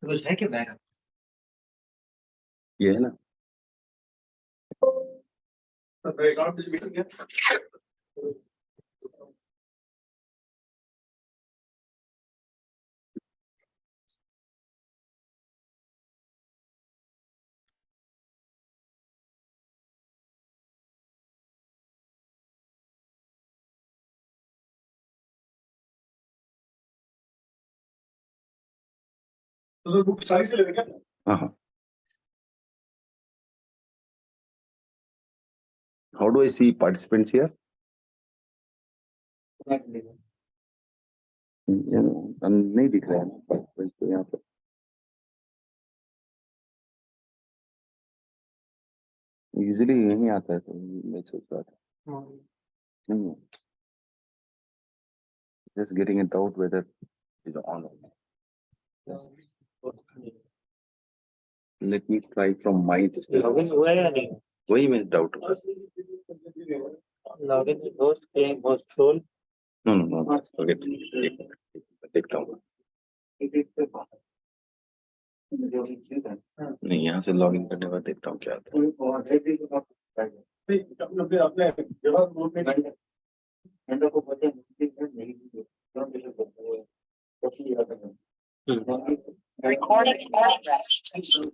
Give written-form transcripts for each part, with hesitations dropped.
तो कुछ है क्या बैग? ये है ना। तो बुक स्टाइल से लेके क्या? हाँ हाँ। How do I see participants here? नहीं दिख रहा है ना participants तो यहाँ पर। यूजुअली यही आता है, तो मैं सोच रहा था नहीं, just getting a doubt whether it is on or not. Let me try from my login हुआ है या नहीं? वही मैं doubt. Login with host claim host role. No no no, forget it. देखता हूँ। नहीं, यहाँ से लॉगिन करने के बाद देखता हूँ क्या आता है। अपने जगह बोर्ड में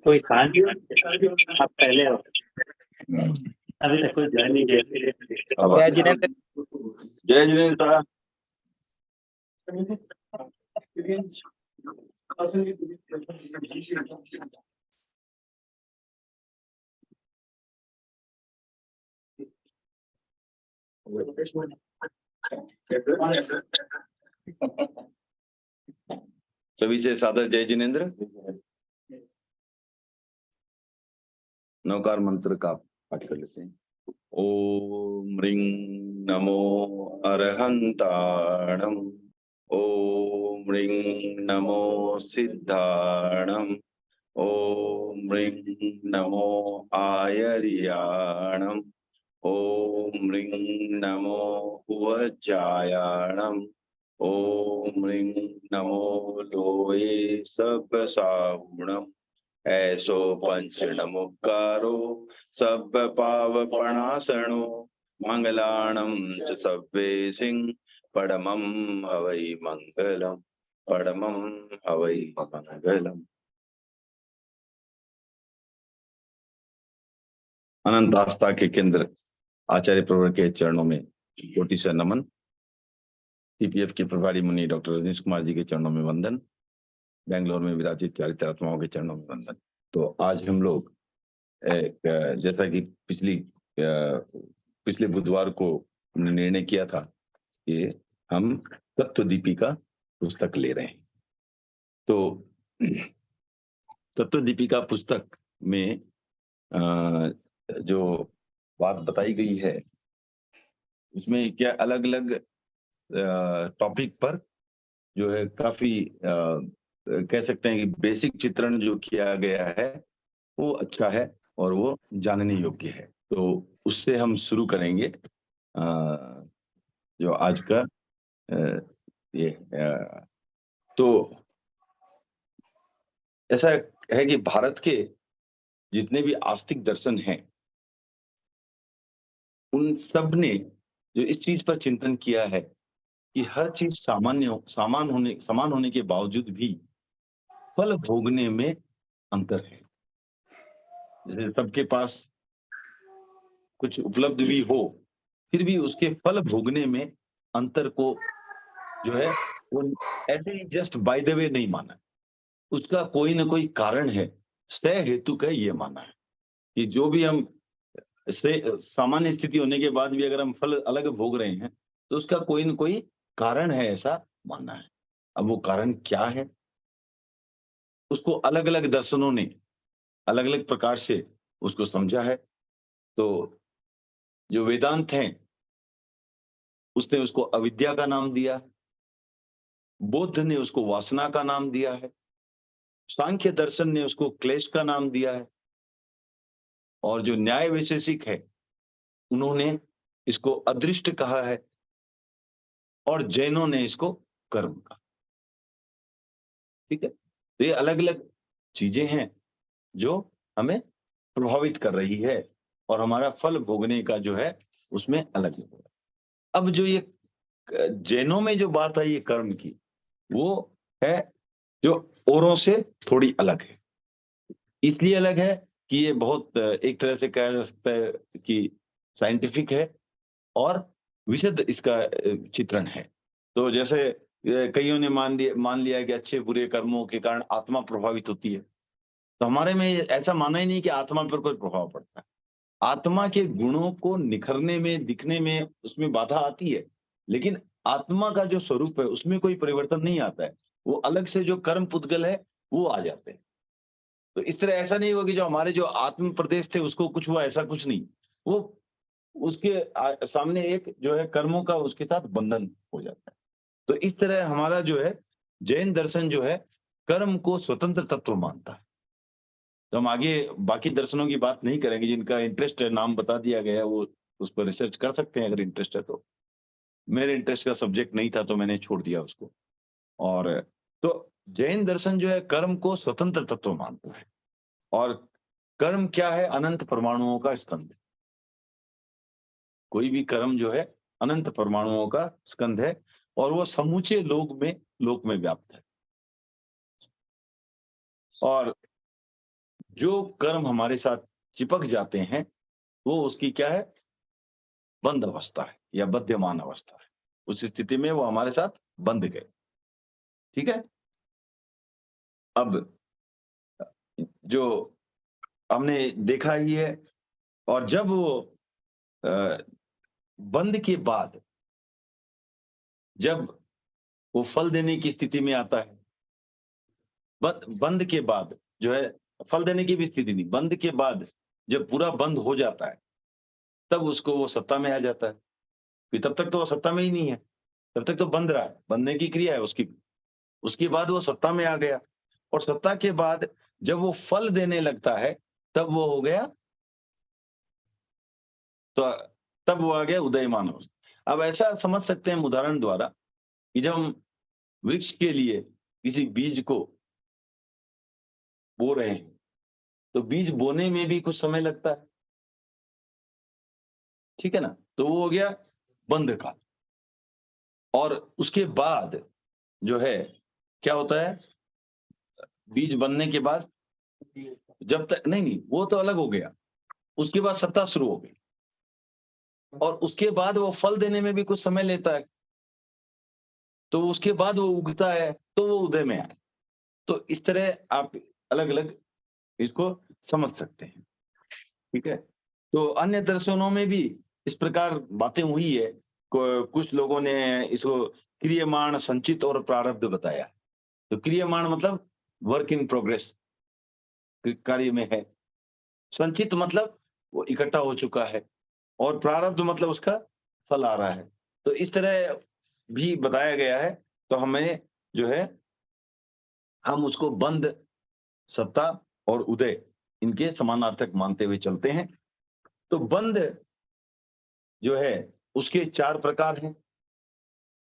कोई खान आप पहले हो, अभी तक कोई जान नहीं जैसे। जय जिनेंद्र। जय जिनेंद्र। सभी से सादर जय जिनेंद्र। नवकार मंत्र का पाठ कर लेते हैं। ओम ह्रीं नमो अरहंताणम। ओम ह्रीं नमो सिद्धाणम। ओम ह्रीं नमो आयर्याणम। ओम ह्रीं नमो उवज्जायाणम। ओम ह्रीं नमो लोये सब्बसाहुणम। ऐसो पंच नमुकारो सब पावपणासनो मंगलाणं च सव्वेसिं परमं हवै मंगलम। परमं हवै मंगलम। अनंत आस्था के केंद्र आचार्य प्रवर के चरणों में कोटि से नमन। टीपीएफ के प्रभारी मुनि डॉक्टर रजनीश कुमार जी के चरणों में वंदन। बेंगलोर में विराजित चारित्रात्माओं के चरणों में वंदन। तो आज हम लोग जैसा कि पिछले बुधवार को हमने निर्णय किया था कि हम तत्व दीपिका पुस्तक ले रहे हैं। तो तत्व दीपिका पुस्तक में जो बात बताई गई है उसमें क्या अलग अलग टॉपिक पर जो है काफी कह सकते हैं कि बेसिक चित्रण जो किया गया है वो अच्छा है और वो जानने योग्य है। तो उससे हम शुरू करेंगे जो आज का ये तो ऐसा है कि भारत के जितने भी आस्तिक दर्शन हैं उन सब ने जो इस चीज पर चिंतन किया है कि हर चीज समान होने के बावजूद भी फल भोगने में अंतर है। जैसे सबके पास कुछ उपलब्ध भी हो फिर भी उसके फल भोगने में अंतर को जो है वो ऐसे ही जस्ट बाय द वे नहीं माना, उसका कोई ना कोई कारण है, सह हेतु का ये माना है कि जो भी हम सामान्य स्थिति होने के बाद भी अगर हम फल अलग भोग रहे हैं तो उसका कोई ना कोई कारण है, ऐसा मानना है। अब वो कारण क्या है उसको अलग अलग दर्शनों ने अलग अलग प्रकार से उसको समझा है। तो जो वेदांत हैं उसने उसको अविद्या का नाम दिया, बौद्ध ने उसको वासना का नाम दिया है, सांख्य दर्शन ने उसको क्लेश का नाम दिया है, और जो न्याय वैशेषिक है उन्होंने इसको अदृष्ट कहा है, और जैनों ने इसको कर्म कहा। ठीक है, तो ये अलग अलग चीजें हैं जो हमें प्रभावित कर रही है और हमारा फल भोगने का जो है उसमें अलग है। अब जो ये जैनों में जो बात आई है कर्म की, वो है जो औरों से थोड़ी अलग है। इसलिए अलग है कि ये बहुत एक तरह से कहा जा सकता है कि साइंटिफिक है और विशुद्ध इसका चित्रण है। तो जैसे कईयों ने मान लिया है कि अच्छे बुरे कर्मों के कारण आत्मा प्रभावित होती है। तो हमारे में ऐसा माना ही नहीं कि आत्मा पर कोई प्रभाव पड़ता है। आत्मा के गुणों को निखरने में, दिखने में उसमें बाधा आती है, लेकिन आत्मा का जो स्वरूप है उसमें कोई परिवर्तन नहीं आता है। वो अलग से जो कर्म पुद्गल है वो आ जाते हैं। तो इस तरह ऐसा नहीं हुआ कि जो हमारे जो आत्म प्रदेश थे उसको कुछ हुआ, ऐसा कुछ नहीं। वो उसके सामने एक जो है कर्मों का उसके साथ बंधन हो जाता है। तो इस तरह हमारा जो है जैन दर्शन जो है कर्म को स्वतंत्र तत्व मानता है। तो हम आगे बाकी दर्शनों की बात नहीं करेंगे, जिनका इंटरेस्ट है नाम बता दिया गया है, वो उस पर रिसर्च कर सकते हैं अगर इंटरेस्ट है तो। मेरे इंटरेस्ट का सब्जेक्ट नहीं था तो मैंने छोड़ दिया उसको। और तो जैन दर्शन जो है कर्म को स्वतंत्र तत्व मानता है और कर्म क्या है? अनंत परमाणुओं का स्कंध। कोई भी कर्म जो है अनंत परमाणुओं का स्कंध है और वो समूचे लोक में व्याप्त है। और जो कर्म हमारे साथ चिपक जाते हैं वो उसकी क्या है? बंद अवस्था है या बध्यमान अवस्था है। उस स्थिति में वो हमारे साथ बंध गए। ठीक है। अब जो हमने देखा ही है, और जब वो बंद के बाद जब वो फल देने की स्थिति में आता है, बंद के बाद जो है फल देने की भी स्थिति नहीं, बंद के बाद जब पूरा बंद हो जाता है तब उसको वो सत्ता में आ जाता है। कि तब तक तो वो सत्ता में ही नहीं है, तब तक तो बंद रहा है, बंधने की क्रिया है उसकी। उसके बाद वो सत्ता में आ गया और सत्ता के बाद जब वो फल देने लगता है तब वो हो गया, तो तब वो आ गया उदयमान अवस्था। अब ऐसा समझ सकते हैं हम उदाहरण द्वारा कि जब हम वृक्ष के लिए किसी बीज को बो रहे हैं तो बीज बोने में भी कुछ समय लगता है। ठीक है ना। तो वो हो गया बंद काल। और उसके बाद जो है क्या होता है? बीज बनने के बाद जब तक नहीं, वो तो अलग हो गया। उसके बाद सत्ता शुरू हो गई और उसके बाद वो फल देने में भी कुछ समय लेता है। तो उसके बाद वो उगता है तो वो उदय में आए। तो इस तरह आप अलग अलग इसको समझ सकते हैं। ठीक है। तो अन्य दर्शनों में भी इस प्रकार बातें हुई है। कुछ लोगों ने इसको क्रियमाण, संचित और प्रारब्ध बताया। तो क्रियमाण मतलब वर्क इन प्रोग्रेस, कार्य में है। संचित मतलब वो इकट्ठा हो चुका है और प्रारब्ध मतलब उसका फल आ रहा है। तो इस तरह भी बताया गया है। तो हमें जो है हम उसको बंद, सत्ता और उदय इनके समानार्थक मानते हुए चलते हैं। तो बंद जो है उसके 4 प्रकार हैं: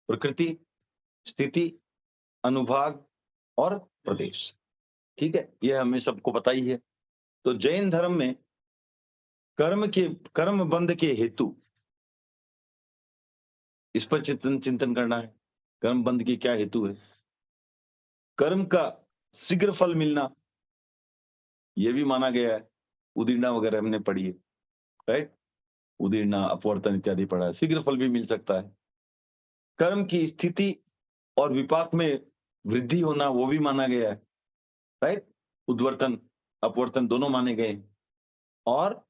प्रकृति, स्थिति, अनुभाग और प्रदेश। ठीक है, यह हमें सबको पता ही है। तो जैन धर्म में कर्म बंध के हेतु इस पर चिंतन करना है। कर्म बंध की क्या हेतु है? कर्म का शीघ्र फल मिलना, यह भी माना गया है। उदीर्णा वगैरह हमने पढ़ी है, राइट। उदीर्णा, अपवर्तन इत्यादि पढ़ा है। शीघ्र फल भी मिल सकता है। कर्म की स्थिति और विपाक में वृद्धि होना, वो भी माना गया है, राइट। उद्वर्तन, अपवर्तन दोनों माने गए। और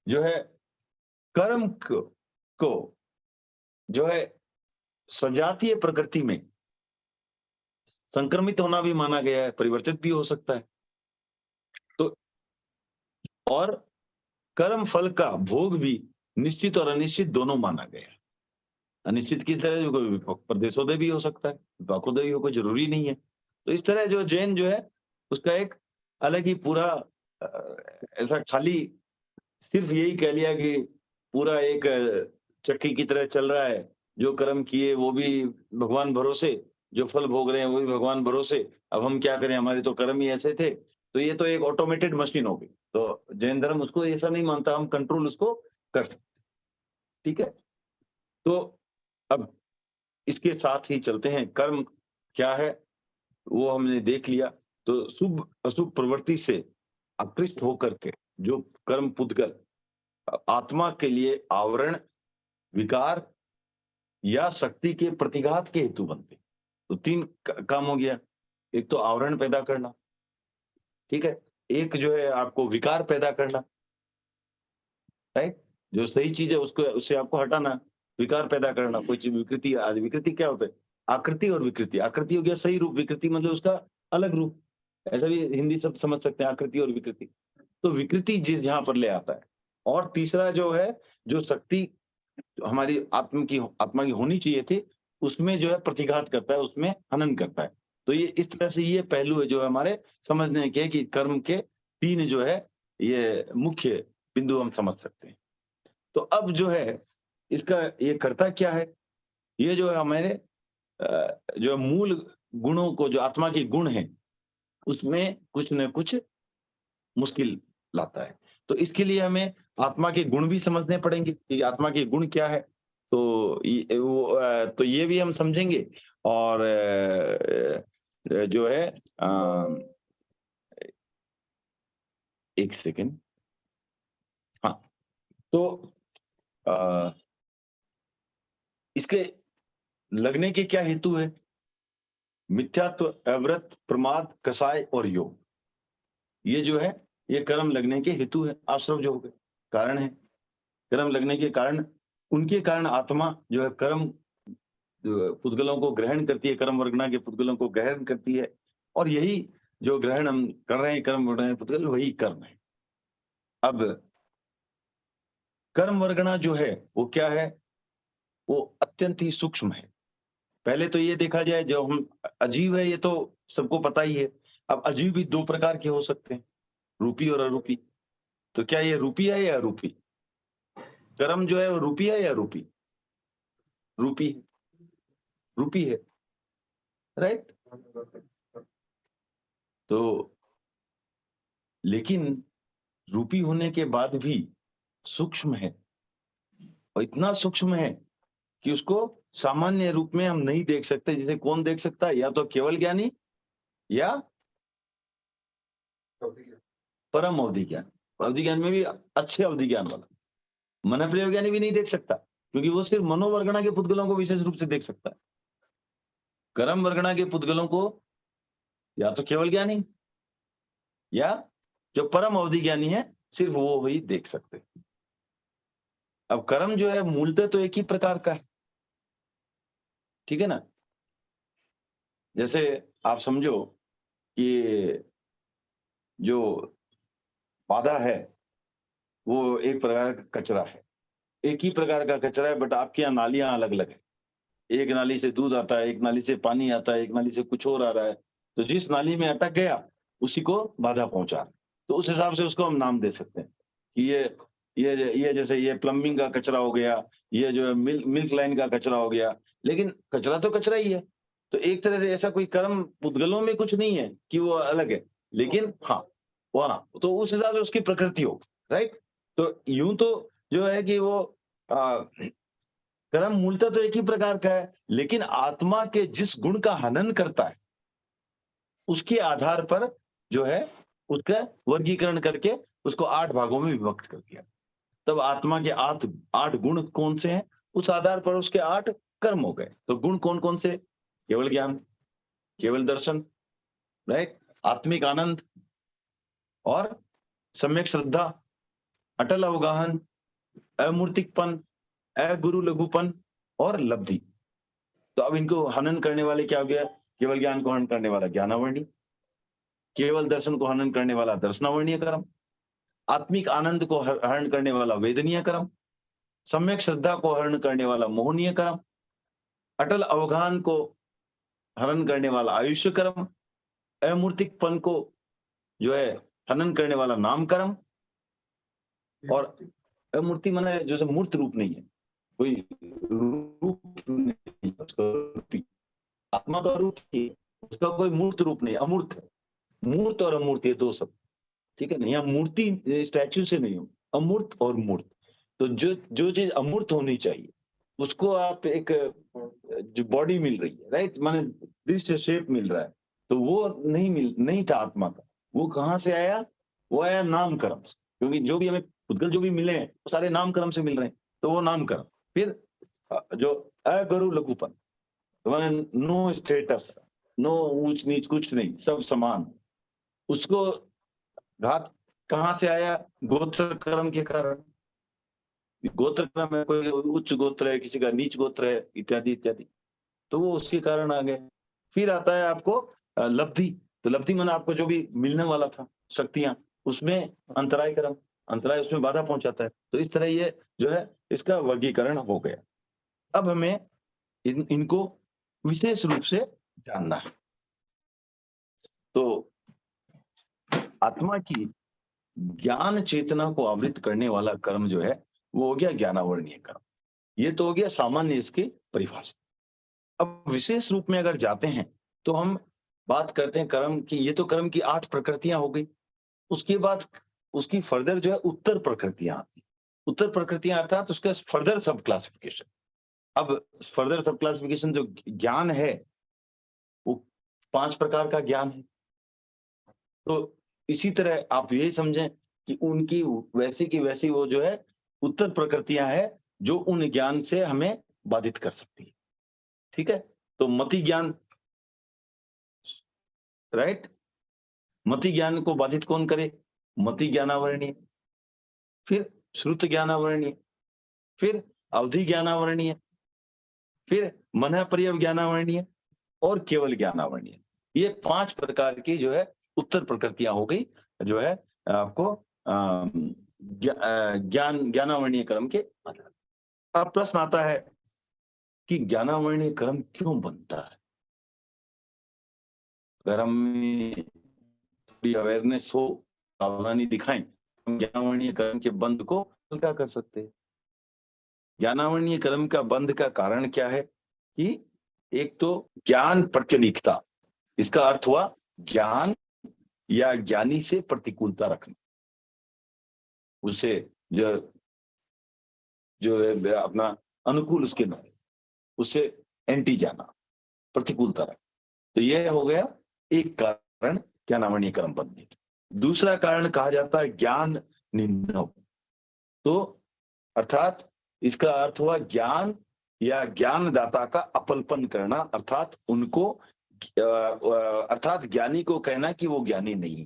जो है कर्म को जो है सजातीय प्रकृति में संक्रमित होना भी माना गया है, परिवर्तित भी हो सकता है। तो और कर्म फल का भोग भी निश्चित और अनिश्चित दोनों माना गया है। अनिश्चित किस तरह? जो कोई प्रदेशोदय भी हो सकता है, विपाकोदय हो, कोई जरूरी नहीं है। तो इस तरह जो जैन जो है उसका एक अलग ही पूरा ऐसा खाली सिर्फ यही कह लिया कि पूरा एक चक्की की तरह चल रहा है। जो कर्म किए वो भी भगवान भरोसे, जो फल भोग रहे हैं वो भी भगवान भरोसे। अब हम क्या करें, हमारे तो कर्म ही ऐसे थे। तो ये तो एक ऑटोमेटेड मशीन हो गई। तो जैन धर्म उसको ऐसा नहीं मानता, हम कंट्रोल उसको कर सकते, ठीक है। तो अब इसके साथ ही चलते हैं, कर्म क्या है वो हमने देख लिया। तो शुभ अशुभ प्रवृत्ति से आकृष्ट होकर के जो कर्म पुद्गल आत्मा के लिए आवरण, विकार या शक्ति के प्रतिघात के हेतु बनते, तो तीन काम हो गया। एक तो आवरण पैदा करना, ठीक है, एक जो है आपको विकार पैदा करना, राइट, जो सही चीज है उसको उससे आपको हटाना, विकार पैदा करना, कोई चीज विकृति, आज विकृति क्या होता है, आकृति और विकृति। आकृति हो गया सही रूप, विकृति मतलब उसका अलग रूप, ऐसा भी हिंदी शब्द समझ सकते हैं, आकृति और विकृति। तो विकृति जिस जहां पर ले आता है, और तीसरा जो है जो शक्ति हमारी आत्मा की होनी चाहिए थी, उसमें जो है प्रतिघात करता है, उसमें हनन करता है। तो ये इस तरह से ये पहलू है जो हमारे समझने के कि कर्म के तीन जो है ये मुख्य बिंदु हम समझ सकते हैं। तो अब जो है इसका ये करता क्या है, ये जो है हमारे जो मूल गुणों को, जो आत्मा के गुण हैं, उसमें कुछ न कुछ मुश्किल लाता है। तो इसके लिए हमें आत्मा के गुण भी समझने पड़ेंगे कि आत्मा के गुण क्या है। तो तो ये भी हम समझेंगे। और जो है एक सेकेंड, हाँ, तो इसके लगने के क्या हेतु है, मिथ्यात्व, अव्रत, प्रमाद, कसाय और योग, ये जो है ये कर्म लगने के हेतु है। आश्रव जो हो गए कारण है, कर्म लगने के कारण, उनके कारण आत्मा जो है कर्म पुद्गलों को ग्रहण करती है, कर्म वर्गना के पुद्गलों को ग्रहण करती है, और यही जो ग्रहण हम कर रहे हैं कर्म वर्गना के पुद्गल, वही कर्म है। अब कर्म वर्गना जो है वो क्या है, वो अत्यंत ही सूक्ष्म है। पहले तो ये देखा जाए, जो हम अजीव है ये तो सबको पता ही है। अब अजीव भी दो प्रकार के हो सकते हैं, रूपी और अरूपी। तो क्या ये रूपी है या अरूपी? कर्म जो है वो रूपी है या रूपी? रूपी, रूपी है, राइट। तो लेकिन रूपी होने के बाद भी सूक्ष्म है, और इतना सूक्ष्म है कि उसको सामान्य रूप में हम नहीं देख सकते। जिसे कौन देख सकता है? या तो केवल ज्ञानी या परम अवधि ज्ञान। अवधि ज्ञान में भी अच्छे अवधि ज्ञान वाला, मन प्रयोग ज्ञानी भी नहीं देख सकता, क्योंकि वो सिर्फ मनोवर्गणा के पुद्गलों को विशेष रूप से देख सकता है। कर्म वर्गणा के पुद्गलों को या तो केवल ज्ञानी या जो परम अवधि ज्ञानी है, सिर्फ वो ही देख सकते हैं। अब कर्म जो है मूलतः तो एक ही प्रकार का है, ठीक है ना। जैसे आप समझो कि जो बाधा है वो एक प्रकार का कचरा है, एक ही प्रकार का कचरा है, बट आपके यहाँ नालियां अलग अलग है। एक नाली से दूध आता है, एक नाली से पानी आता है, एक नाली से कुछ और आ रहा है। तो जिस नाली में अटक गया उसी को बाधा पहुंचा, तो उस हिसाब से उसको हम नाम दे सकते हैं कि ये जैसे ये प्लम्बिंग का कचरा हो गया, ये जो है मिल्क लाइन का कचरा हो गया। लेकिन कचरा तो कचरा ही है। तो एक तरह से ऐसा कोई कर्म पुद्गलों में कुछ नहीं है कि वो अलग है, लेकिन हाँ वहां तो उस हिसाब से उसकी प्रकृति हो, राइट। तो यूं तो जो है कि वो कर्म मूलतः तो एक ही प्रकार का है, लेकिन आत्मा के जिस गुण का हनन करता है उसके आधार पर जो है उसका वर्गीकरण करके उसको 8 भागों में विभक्त कर दिया। तब आत्मा के 8 गुण कौन से हैं, उस आधार पर उसके 8 कर्म हो गए। तो गुण कौन कौन से? केवल ज्ञान, केवल दर्शन, राइट, आत्मिक आनंद और सम्यक श्रद्धा, अटल अवगाहन, अमूर्तिकपन, अगुरु लघुपन और लब्धि। तो अब इनको हनन करने वाले क्या हो गया? केवल ज्ञान को हनन करने वाला ज्ञानावर्णी, केवल दर्शन को हनन करने वाला दर्शनावर्णीय कर्म, आत्मिक आनंद को हरण करने वाला वेदनीय कर्म, सम्यक श्रद्धा को हरण करने वाला मोहनीय कर्म, अटल अवगाहन को हनन करने वाला आयुष्य कर्म, अमूर्तिकपन को जो है हनन करने वाला नाम कर्म, और अमूर्ति माने जैसे मूर्त रूप नहीं है, कोई रूप नहीं, उसका आत्मा का रूप ही, उसका कोई मूर्त रूप नहीं, अमूर्त है। मूर्त और अमूर्त ये दो शब्द, ठीक है ना। यहाँ मूर्ति स्टैच्यू से नहीं हो, अमूर्त और मूर्त। तो जो चीज अमूर्त होनी चाहिए उसको आप एक जो बॉडी मिल रही है, राइट, माने दृष्ट शेप मिल रहा है, तो वो नहीं था आत्मा का। वो कहाँ से आया? वो आया नाम कर्म से, क्योंकि जो भी हमें पुद्गल जो भी मिले हैं वो सारे नाम कर्म से मिल रहे हैं, तो वो नाम कर्म। फिर जो अगरु लघुपन, नो स्टेटस, नो ऊंच नीच, कुछ नहीं, सब समान, उसको घात कहाँ से आया? गोत्र कर्म के कारण। गोत्र कर्म है, कोई उच्च गोत्र है, किसी का नीच गोत्र है, इत्यादि इत्यादि, तो वो उसके कारण आ गए। फिर आता है आपको लब्धि। तो लब्धि माने आपको जो भी मिलने वाला था, शक्तियां, उसमें अंतराय कर्म, अंतराय उसमें बाधा पहुंचाता है। तो इस तरह ये जो है इसका वर्गीकरण हो गया। अब हमें इनको विशेष रूप से जानना है। तो आत्मा की ज्ञान चेतना को आवृत करने वाला कर्म जो है वो हो गया ज्ञानावरणीय कर्म। ये तो हो गया सामान्य इसकी परिभाषा। अब विशेष रूप में अगर जाते हैं तो हम बात करते हैं कर्म की। ये तो कर्म की 8 प्रकृतियां हो गई। उसके बाद उसकी फर्दर जो है उत्तर प्रकृतियां आती। उत्तर प्रकृतियां अर्थात उसका फर्दर सब क्लासिफिकेशन। अब फर्दर सब क्लासिफिकेशन जो ज्ञान है वो 5 प्रकार का ज्ञान है। तो इसी तरह आप यही समझें कि उनकी वैसी की वैसी वो जो है उत्तर प्रकृतियां है जो उन ज्ञान से हमें बाधित कर सकती है, ठीक है। तो मति ज्ञान, राइट, मति ज्ञान को बाधित कौन करे? मति ज्ञानावरणीय, फिर श्रुत ज्ञानावरणीय, फिर अवधि ज्ञानावरणीय, फिर मन पर्यव ज्ञानावरणीय और केवल ज्ञानावरणीय। ये 5 प्रकार की जो है उत्तर प्रकृतियां हो गई जो है आपको ज्ञानावरणीय कर्म के आधार। अब प्रश्न आता है कि ज्ञानावरणीय कर्म क्यों बनता है? अगर हम थोड़ी अवेयरनेस हो, सावधानी दिखाएं, हम ज्ञानावरणीय कर्म के बंध को हल्का कर सकते हैं। ज्ञानावरणीय कर्म का बंध का कारण क्या है कि एक तो ज्ञान प्रत्यनीकता, इसका अर्थ हुआ ज्ञान या ज्ञानी से प्रतिकूलता रखना, उससे जो है अपना अनुकूल उसके न, उससे एंटी जाना, प्रतिकूलता रखना। तो यह हो गया एक कारण ज्ञानावरणीय कर्म बनने की। दूसरा कारण कहा जाता है ज्ञान निंदव। तो अर्थात इसका अर्थ हुआ ज्ञान या ज्ञानदाता का अपल्पन करना, अर्थात उनको अर्थात ज्ञानी को कहना कि वो ज्ञानी नहीं,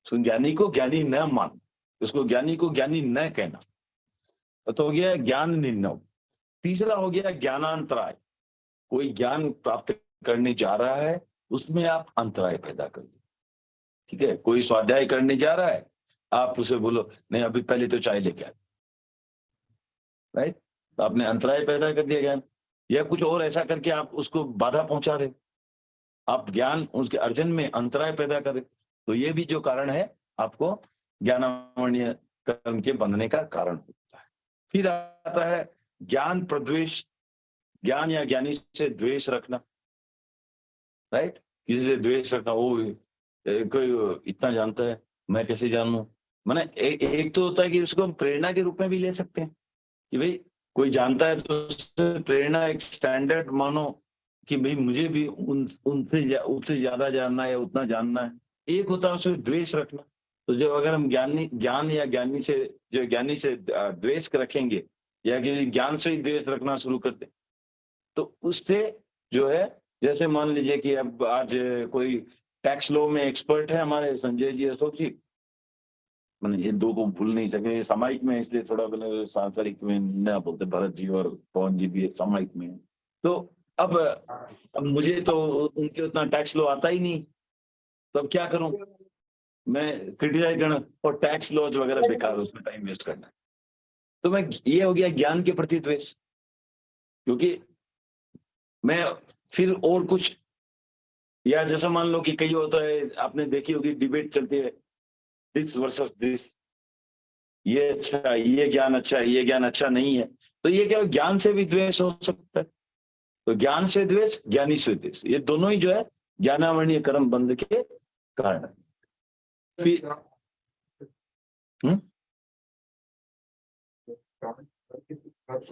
ज्ञानी को ज्ञानी न मान, उसको ज्ञानी को ज्ञानी न कहना, तो हो गया ज्ञान निंदव। तीसरा हो गया ज्ञानांतराय। कोई ज्ञान प्राप्त करने जा रहा है, उसमें आप अंतराय पैदा कर दो, ठीक है। कोई स्वाध्याय करने जा रहा है, आप उसे बोलो नहीं अभी पहले तो चाय लेके आ, राइट, तो आपने अंतराय पैदा कर दिया ज्ञान। या कुछ और ऐसा करके आप उसको बाधा पहुंचा रहे, आप ज्ञान उसके अर्जन में अंतराय पैदा करें। तो ये भी जो कारण है आपको ज्ञानावरणीय कर्म के बनने का कारण होता है। फिर आता है ज्ञान प्रद्वेष। ज्ञान या ज्ञानी से द्वेष रखना, राइट, किसी से द्वेष रखना। वो कोई इतना जानता है, मैं कैसे जानूं? माने एक तो होता है कि उसको हम प्रेरणा के रूप में भी ले सकते हैं कि भाई कोई जानता है तो उससे प्रेरणा, एक स्टैंडर्ड मानो कि भाई मुझे भी उससे ज्यादा जानना है या उतना जानना है। एक होता है उससे द्वेष रखना। तो जब अगर हम ज्ञान या ज्ञानी से द्वेष रखेंगे या किसी ज्ञान से ही द्वेष रखना शुरू करते, तो उससे जो है, जैसे मान लीजिए कि अब आज कोई टैक्स लॉ में एक्सपर्ट है हमारे संजय जी, अशोक जी, मैंने ये दो को भूल नहीं सके, सामायिक में, इसलिए थोड़ा सांसारिक में न बोलते, भरत जी और पवन जी भी सामायिक में। तो अब मुझे तो उनके उतना टैक्स लॉ आता ही नहीं, तो अब क्या करूं? मैं क्रिटिसाइज करना और टैक्स लॉज वगैरह बेकार, उसमें टाइम वेस्ट करना। तो मैं, ये हो गया ज्ञान के प्रति द्वेष, क्योंकि मैं फिर और कुछ, या जैसा मान लो कि कई होता है, आपने देखी होगी डिबेट चलती है, दिस वर्सेस दिस, ये अच्छा, ये ज्ञान अच्छा है, ये ज्ञान अच्छा नहीं है। तो ये क्या, ज्ञान से भी द्वेष हो सकता है। तो ज्ञान से द्वेष, ज्ञानी से द्वेष, ये दोनों ही जो है ज्ञानावरणीय कर्म बंध के कारण। फिर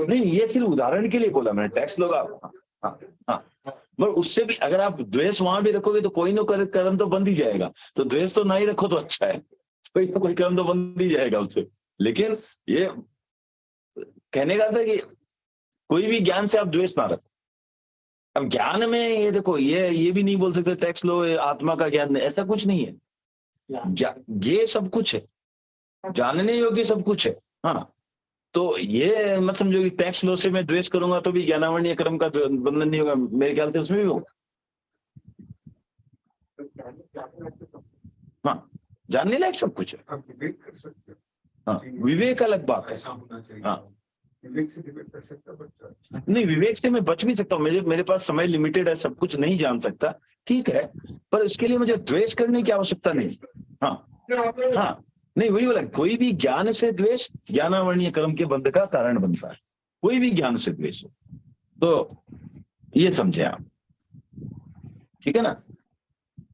नहीं, ये सिर्फ उदाहरण के लिए बोला मैंने, टैक्स लोग हाँ हाँ, मगर उससे भी अगर आप द्वेष वहां भी रखोगे तो कोई ना कोई कर्म तो बंद ही जाएगा। तो द्वेष तो ना ही रखो तो अच्छा है, कोई ना कोई कर्म तो बंद ही जाएगा उससे। लेकिन ये कहने का था कि कोई भी ज्ञान से आप द्वेष ना रखो। अब ज्ञान में ये देखो, ये भी नहीं बोल सकते टैक्स लो आत्मा का ज्ञान, ऐसा कुछ नहीं है। ये सब कुछ है, जानने योग्य सब कुछ है। हाँ, तो ये मत समझो कि टैक्स लो से मैं द्वेष करूंगा तो भी ज्ञानावरणीय कर्म का बंधन नहीं होगा, मेरे ख्याल से उसमें भी होगा। हाँ, जानने लायक सब कुछ है। हाँ, विवेक अलग बात है। हाँ, विवेक से डिबेट कर सकता बच्चा नहीं, विवेक से मैं बच भी सकता हूँ, मेरे पास समय लिमिटेड है, सब कुछ नहीं जान सकता, ठीक है, पर इसके लिए मुझे द्वेष करने की आवश्यकता नहीं। हाँ हाँ, नहीं वही बोला, कोई भी ज्ञान से द्वेष ज्ञानावरणीय कर्म के बंध का कारण बनता है, कोई भी ज्ञान से द्वेष हो तो ये समझे आप, ठीक है ना।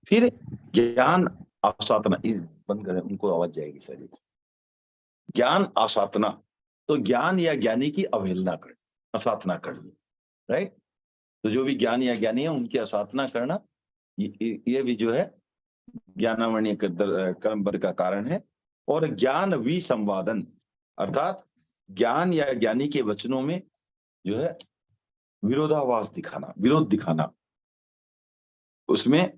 फिर ज्ञान आसातना, बंद करें, उनको आवाज जाएगी सर। ज्ञान आसातना, तो ज्ञान या ज्ञानी की अवहेलना कर, असाधना करनी, राइट। तो जो भी ज्ञान या ज्ञानी है उनकी असाधना करना, ये भी जो है ज्ञानावरणीय कर्म बंध का कारण है। और ज्ञान विसंवादन, अर्थात ज्ञान या ज्ञानी के वचनों में जो है विरोधाभास दिखाना, विरोध दिखाना, उसमें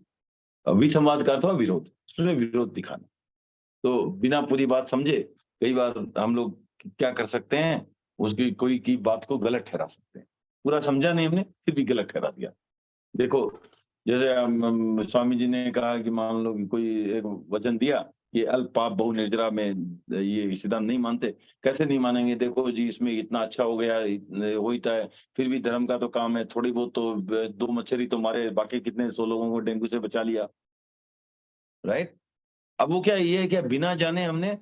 विसंवाद का अर्थ विरोध, उसमें विरोध दिखाना। तो बिना पूरी बात समझे कई बार हम लोग क्या कर सकते हैं, उसकी कोई की बात को गलत ठहरा सकते हैं। पूरा समझा नहीं हमने, फिर भी गलत ठहरा दिया। देखो, जैसे स्वामी जी ने कहा कि मान लो कि कोई एक वचन दिया, ये अल्प पाप बहु निर्जरा में ये सिद्धांत नहीं मानते। कैसे नहीं मानेंगे, देखो जी इसमें इतना अच्छा हो गया, होता है, फिर भी धर्म का तो काम है, थोड़ी बहुत तो 2 मच्छरी तो मारे, बाकी कितने 100 लोगों को डेंगू से बचा लिया, राइट। अब वो क्या, ये क्या बिना जाने हमने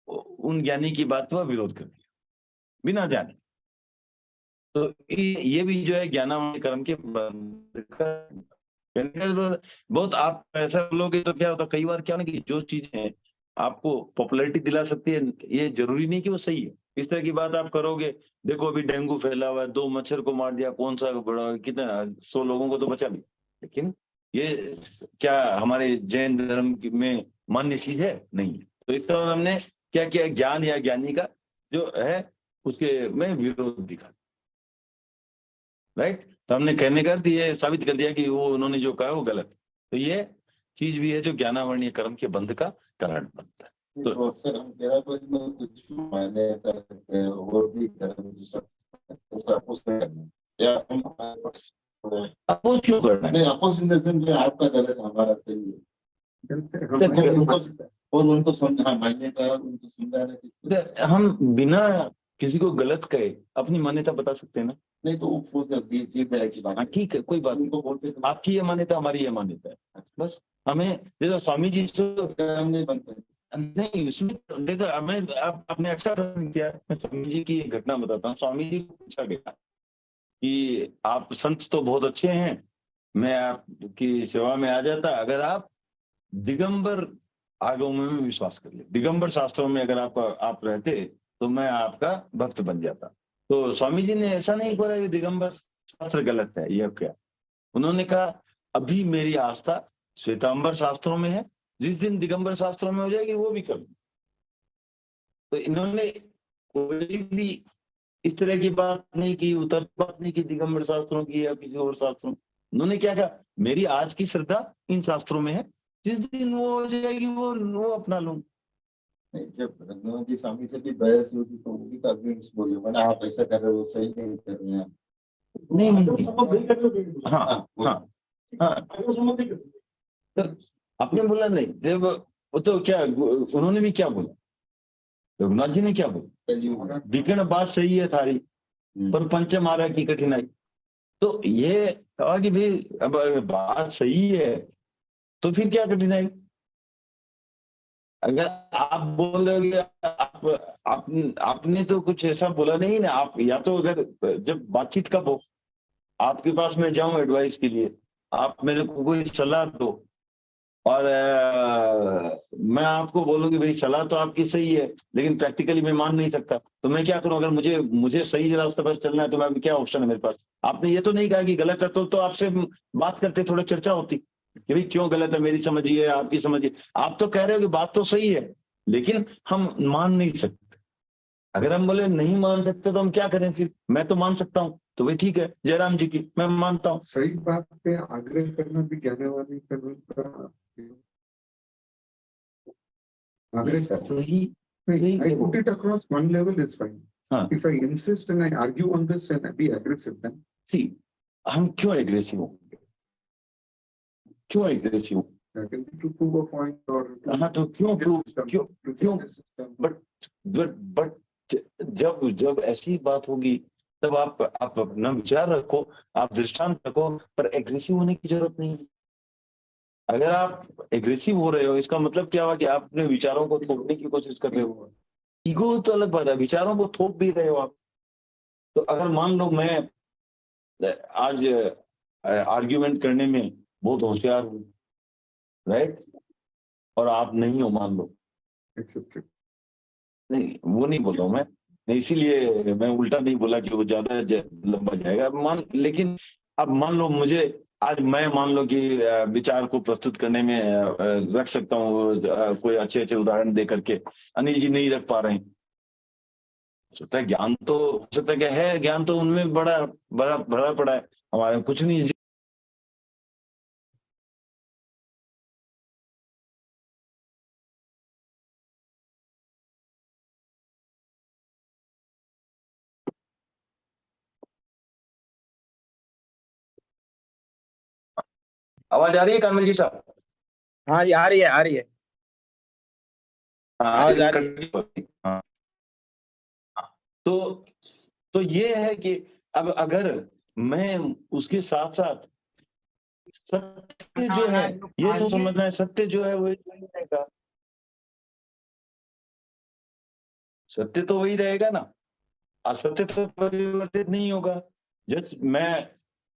उन ज्ञानी की बात का विरोध कर दिया, बिना जाने। तो ये भी जो है ज्ञानावरणीय कर्म के बंध का, बहुत आप ऐसा बोलोगे तो क्या होता, कई बार क्या ना कि जो चीजें आपको पॉपुलैरिटी दिला सकती है, ये जरूरी नहीं कि वो सही है। इस तरह की बात आप करोगे, देखो अभी डेंगू फैला हुआ है, 2 मच्छर को मार दिया, कौन सा बड़ा, कितना 100 लोगों को तो बचा लिया, लेकिन ये क्या हमारे जैन धर्म में मान्य चीज है? नहीं है। तो इस तरह हमने क्या किया, ज्ञान या ज्ञानी का जो है उसके में विरोध दिखा, राइट। तो हमने कहने का ये साबित कर दिया कि वो उन्होंने जो कहा वो गलत। तो ये चीज भी है जो ज्ञानावरणीय कर्म के बंध का कारण बनता है। तो अक्सर हम तेरा कुछ मायने करते हैं और भी अपोज करना, या हम अपोज क्यों करना है? नहीं, अपोज इन द सेंस में आपका गलत हमारा सही है, और उनको समझा मायने का, उनको समझाना। हम बिना किसी को गलत कहे अपनी मान्यता बता सकते हैं ना? नहीं तो वो चीज है की बात। हाँ ठीक है, कोई बात नहीं, उनको बोलते आपकी ये मान्यता हमारी ये मान्यता है, बस। हमें जैसे स्वामी जी से नहीं बनता, नहीं, इसमें देखो हमें आपने अच्छा किया। मैं स्वामी जी की एक घटना बताता हूँ। स्वामी जी को पूछा गया कि आप संत तो बहुत अच्छे हैं, मैं आपकी सेवा में आ जाता अगर आप दिगंबर आगमों में विश्वास कर ले, दिगंबर शास्त्रों में अगर आप रहते तो मैं आपका भक्त बन जाता। तो स्वामी जी ने ऐसा नहीं बोला कि दिगंबर शास्त्र गलत है, यह क्या। उन्होंने कहा अभी मेरी आस्था श्वेतांबर शास्त्रों में है, जिस दिन दिगंबर शास्त्रों में हो जाएगी वो भी कर। तो इन्होंने कोई भी इस तरह की बात नहीं की, उतर बात नहीं की दिगंबर शास्त्रों की या किसी और शास्त्रों। उन्होंने क्या कहा, मेरी आज की श्रद्धा इन शास्त्रों में है, जिस दिन वो हो जाएगी वो अपना लूंगा। जब रंगनाथ जी स्वामी से भी बहस हुई थी तो वो भी अगेंस्ट बोले, मैंने आप ऐसा कर रहे हो, सही नहीं कर रहे हैं। नहीं, हाँ हाँ हाँ, तो आपने बोला नहीं, जब वो तो क्या उन्होंने भी क्या बोला, रघुनाथ जी ने क्या बोला, विकर्ण बात सही है थारी पर पंचम आरा की कठिनाई। तो ये कहा कि भाई अब बात सही है तो फिर क्या कठिनाई। अगर आप बोल रहे हो कि आपने तो कुछ ऐसा बोला नहीं ना, आप या तो अगर जब बातचीत कब हो, आपके पास मैं जाऊं एडवाइस के लिए, आप मेरे को कोई सलाह दो, और मैं आपको बोलूं कि भाई सलाह तो आपकी सही है, लेकिन प्रैक्टिकली मैं मान नहीं सकता, तो मैं क्या करूं? अगर मुझे मुझे सही रास्ते पर चलना है तो मैं क्या ऑप्शन है मेरे पास? आपने ये तो नहीं कहा कि गलत है, तो आपसे बात करते थोड़ा चर्चा होती कि भाई क्यों गलत है, मेरी समझिए, आपकी समझिए। आप तो कह रहे हो कि बात तो सही है, लेकिन हम मान नहीं सकते। अगर हम बोले नहीं मान सकते तो हम क्या करें फिर? मैं तो मान सकता हूँ, तो भाई ठीक है, जयराम जी की मैं मानता हूँ। सही बात पे आग्रह करना भी ज्ञानवानी करने का आग्रह करना। सही नहीं, सही I देखो, put it across one level is fine. हाँ If I insist and I argue on this and I be aggressive, then सी, हम क्यों एग्रेसिव हो? क्यों एग्रेसिव हो? that can be to prove a point or to हाँ तो क्यों change the system, क्यों to change क्यों? the system. बट जब जब ऐसी बात होगी तब आप अपना विचार रखो, आप दृष्टांत रखो, पर एग्रेसिव होने की जरूरत नहीं है। अगर आप एग्रेसिव हो रहे हो, इसका मतलब क्या हुआ कि आप अपने विचारों को थोपने की कोशिश कर रहे हो। ईगो तो अलग बात है, विचारों को थोप भी रहे हो आप। तो अगर मान लो मैं आज आर्ग्यूमेंट करने में बहुत होशियार हूँ, राइट, और आप नहीं हो मान लो, Accepted. नहीं वो नहीं बोल रहा हूँ मैं, नहीं, इसीलिए मैं उल्टा नहीं बोला कि वो ज्यादा लंबा जाएगा लेकिन अब मान लो मुझे आज मैं मान लो कि विचार को प्रस्तुत करने में रख सकता हूँ, कोई अच्छे अच्छे उदाहरण दे करके अनिल जी नहीं रख पा रहे हैं। हो सकता है ज्ञान तो, हो सकता है कि है ज्ञान तो उनमें बड़ा बड़ा भरा पड़ा है, हमारे में कुछ नहीं है। आवाज आ रही है कामिल जी साहब? हाँ जी, आ रही है, आ रही है, हाँ आवाज इधर आ रही है। हाँ हाँ। तो ये है कि अब अगर मैं उसके साथ साथ सत्य जो है, ये तो समझना है, सत्य जो है वो एक नहीं रहेगा, सत्य तो वही रहेगा ना, असत्य तो परिवर्तित नहीं होगा। जस्ट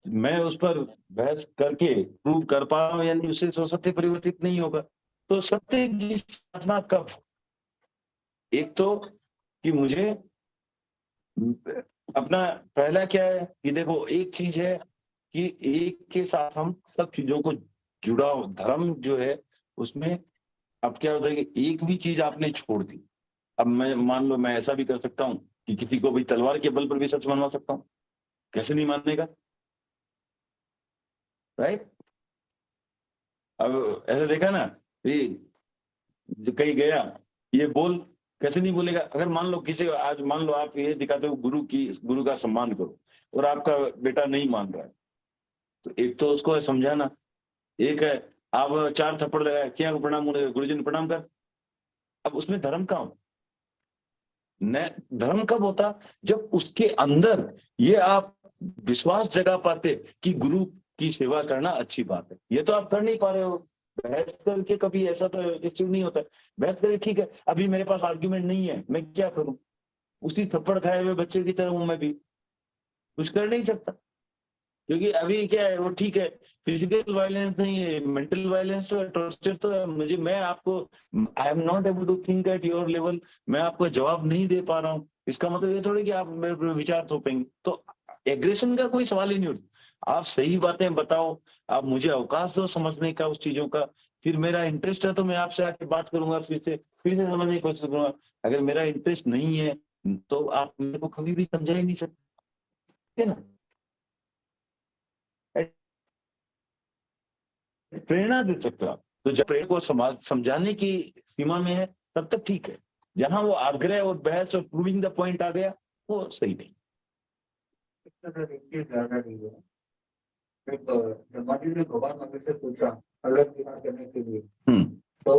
मैं उस पर बहस करके प्रूव कर पा रहा हूँ, यानी उससे तो सत्य परिवर्तित नहीं होगा। तो सत्य की साधना कब? एक तो कि मुझे अपना पहला क्या है कि देखो, एक चीज है कि एक के साथ हम सब चीजों को जुड़ा, धर्म जो है उसमें अब क्या होता है कि एक भी चीज आपने छोड़ दी। अब मैं मान लो मैं ऐसा भी कर सकता हूँ कि किसी को भी तलवार के बल पर भी सच मनवा सकता हूँ, कैसे नहीं मानेगा, राइट? अब ऐसा देखा ना, ये जो कहीं गया, ये बोल, कैसे नहीं बोलेगा? अगर मान लो किसी, आज मान लो आप ये दिखाते हो गुरु का सम्मान करो, और आपका बेटा नहीं मान रहा है, तो एक तो उसको समझाना, एक है आप 4 थप्पड़ लगाए, क्या प्रणाम, गुरु जी ने प्रणाम कर। अब उसमें धर्म कहाँ हो? न धर्म कब होता? जब उसके अंदर ये आप विश्वास जगा पाते कि गुरु की सेवा करना अच्छी बात है। ये तो आप कर नहीं पा रहे हो, बहस करके कभी ऐसा तो एक्चुअली नहीं होता। बहस करके ठीक है, अभी मेरे पास आर्ग्यूमेंट नहीं है, मैं क्या करूं? उसी थप्पड़ खाए हुए बच्चे की तरह हूं मैं भी, कुछ कर नहीं सकता, क्योंकि अभी क्या है वो ठीक है, फिजिकल वायलेंस नहीं है, मेंटल वायलेंस तो है, टॉर्चर तो है। मुझे, मैं आपको, I am not able to think at your level, मैं आपको जवाब नहीं दे पा रहा हूँ, इसका मतलब ये थोड़ी कि आप मेरे पे विचार थोपेंगे। तो एग्रेशन का कोई सवाल ही नहीं उठता। आप सही बातें बताओ, आप मुझे अवकाश दो समझने का उस चीजों का, फिर मेरा इंटरेस्ट है तो मैं आपसे आके बात करूंगा, फिर से समझने की कोशिश करूंगा। अगर मेरा इंटरेस्ट नहीं है तो आप मेरे को कभी भी समझा ही नहीं सकते, है ना? प्रेरणा दे सकते हो आप, तो जब प्रेरणा को समझाने की सीमा में है तब तक ठीक है। जहां वो आग्रह और बहस और प्रूविंग द पॉइंट आ गया, वो सही नहीं। ज्यादा नहीं है। ब्रह्मा जी ने भगवान हमें से पूछा अलग ध्यान करने के लिए, तो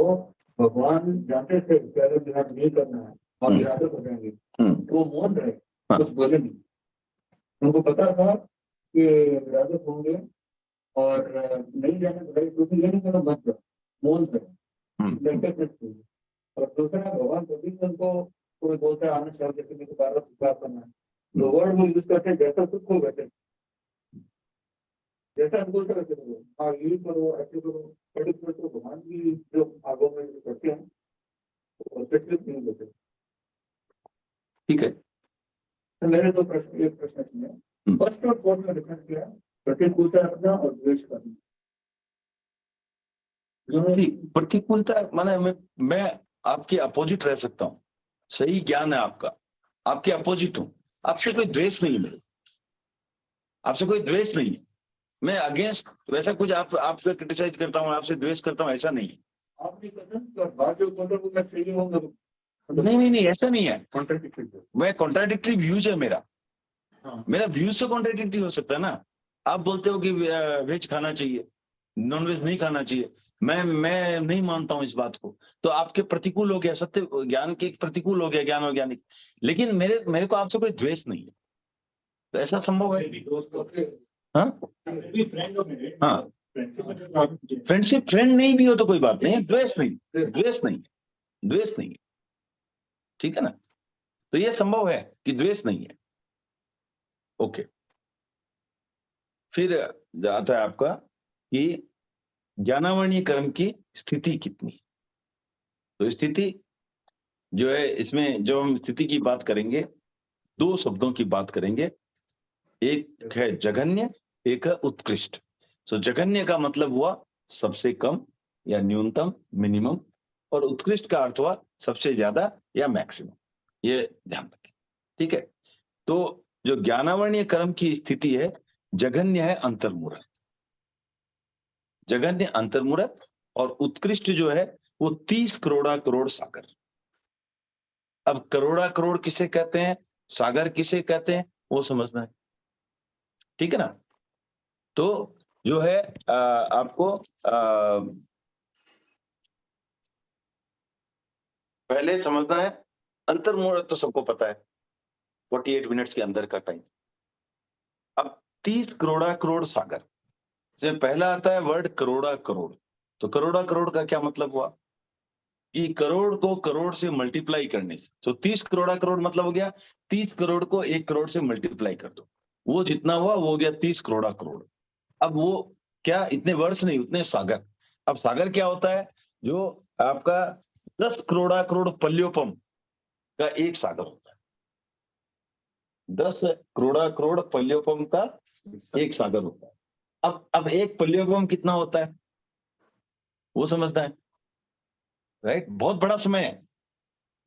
भगवान जानते थे कि अलग ध्यान नहीं करना है और इरादत हो जाएंगे, तो वो मौन रहे, कुछ बोले नहीं। उनको पता था कि इरादत होंगे और नहीं जाने भाई, क्योंकि ये नहीं करना मत करो, मौन रहे। और दूसरा, भगवान कभी भी उनको कोई बोलता है आना चाहिए जैसे कि दोबारा स्वीकार करना है, तो वर्ड वो यूज करते हैं जैसा सुख हो वैसे। जैसा अनुकूलता वैसे करो, हाँ ये करो ऐसे करो, पर्टिकुलर तो भगवान की जो भागों में जो करते हैं वो स्पेसिफिक नहीं होते। ठीक है। तो मेरे दो प्रश्न, एक प्रश्न इसमें फर्स्ट और फोर्थ में डिफरेंस क्या है? प्रतिकूलता रखना और द्वेष करना। प्रतिकूलता माने मैं आपके अपोजिट रह सकता हूँ, सही ज्ञान है आपका, आपके अपोजिट हूं, आपसे कोई द्वेष नहीं है मेरे, आपसे कोई द्वेष नहीं है, मैं अगेंस्ट वैसा कुछ आपसे क्रिटिसाइज करता हूँ, आपसे द्वेष करता हूँ, ऐसा नहीं है। आपने कहा बात जो बोल रहे हो मैं सही होगा, नहीं ऐसा नहीं है, कॉन्ट्राडिक्टरी। मैं कॉन्ट्राडिक्टरी व्यूज है मेरा, हाँ। मेरा व्यूज तो कॉन्ट्राडिक्टरी हो सकता है ना। आप बोलते हो कि वेज खाना चाहिए, नॉन वेज नहीं खाना चाहिए, मैं नहीं मानता हूं इस बात को, तो आपके प्रतिकूल हो गया, सत्य ज्ञान के प्रतिकूल हो गया ज्ञान वैज्ञानिक। लेकिन मेरे को आपसे कोई द्वेष नहीं है, तो ऐसा संभव है। हाँ हाँ, फ्रेंडशिप फ्रेंड नहीं भी हो तो कोई बात नहीं, द्वेष नहीं, द्वेष नहीं, द्वेष नहीं, ठीक है ना। तो ये संभव है कि द्वेष नहीं है। ओके, फिर आता है आपका कि ज्ञानावरणीय कर्म की स्थिति कितनी। तो स्थिति जो है, इसमें जो हम स्थिति की बात करेंगे, दो शब्दों की बात करेंगे, एक है जघन्य, एक है उत्कृष्ट। सो जघन्य का मतलब हुआ सबसे कम या न्यूनतम, मिनिमम, और उत्कृष्ट का अर्थ हुआ सबसे ज्यादा या मैक्सिमम। ये ध्यान रखें, ठीक है। तो जो ज्ञानावरणीय कर्म की स्थिति है, जघन्य है अंतर्मूढ़, जघन्य अंतर्मूढ़, और उत्कृष्ट जो है वो 30 करोड़ा करोड़ सागर। अब करोड़ा करोड़ किसे कहते हैं, सागर किसे कहते हैं, वो समझना है, ठीक है ना। तो जो है आपको पहले समझना है, अंतर्मुहूर्त तो सबको पता है, 48 मिनट्स के अंदर का टाइम। अब 30 करोड़ा करोड़ सागर से पहला आता है वर्ड करोड़ा करोड़। तो करोड़ा करोड़ का क्या मतलब हुआ कि करोड़ को करोड़ से मल्टीप्लाई करने से, तो 30 करोड़ा करोड़ मतलब हो गया 30 करोड़ को 1 करोड़ से मल्टीप्लाई कर दो, वो जितना हुआ वो हो गया 30 करोड़ा करोड़। अब वो क्या, इतने वर्ष नहीं, उतने सागर। अब सागर क्या होता है, जो आपका 10 करोड़ा करोड़ पल्योपम का एक सागर होता है, 10 करोड़ा करोड़ पल्योपम का एक सागर होता है। अब एक पल्योपम कितना होता है वो समझना है, राइट। बहुत बड़ा समय है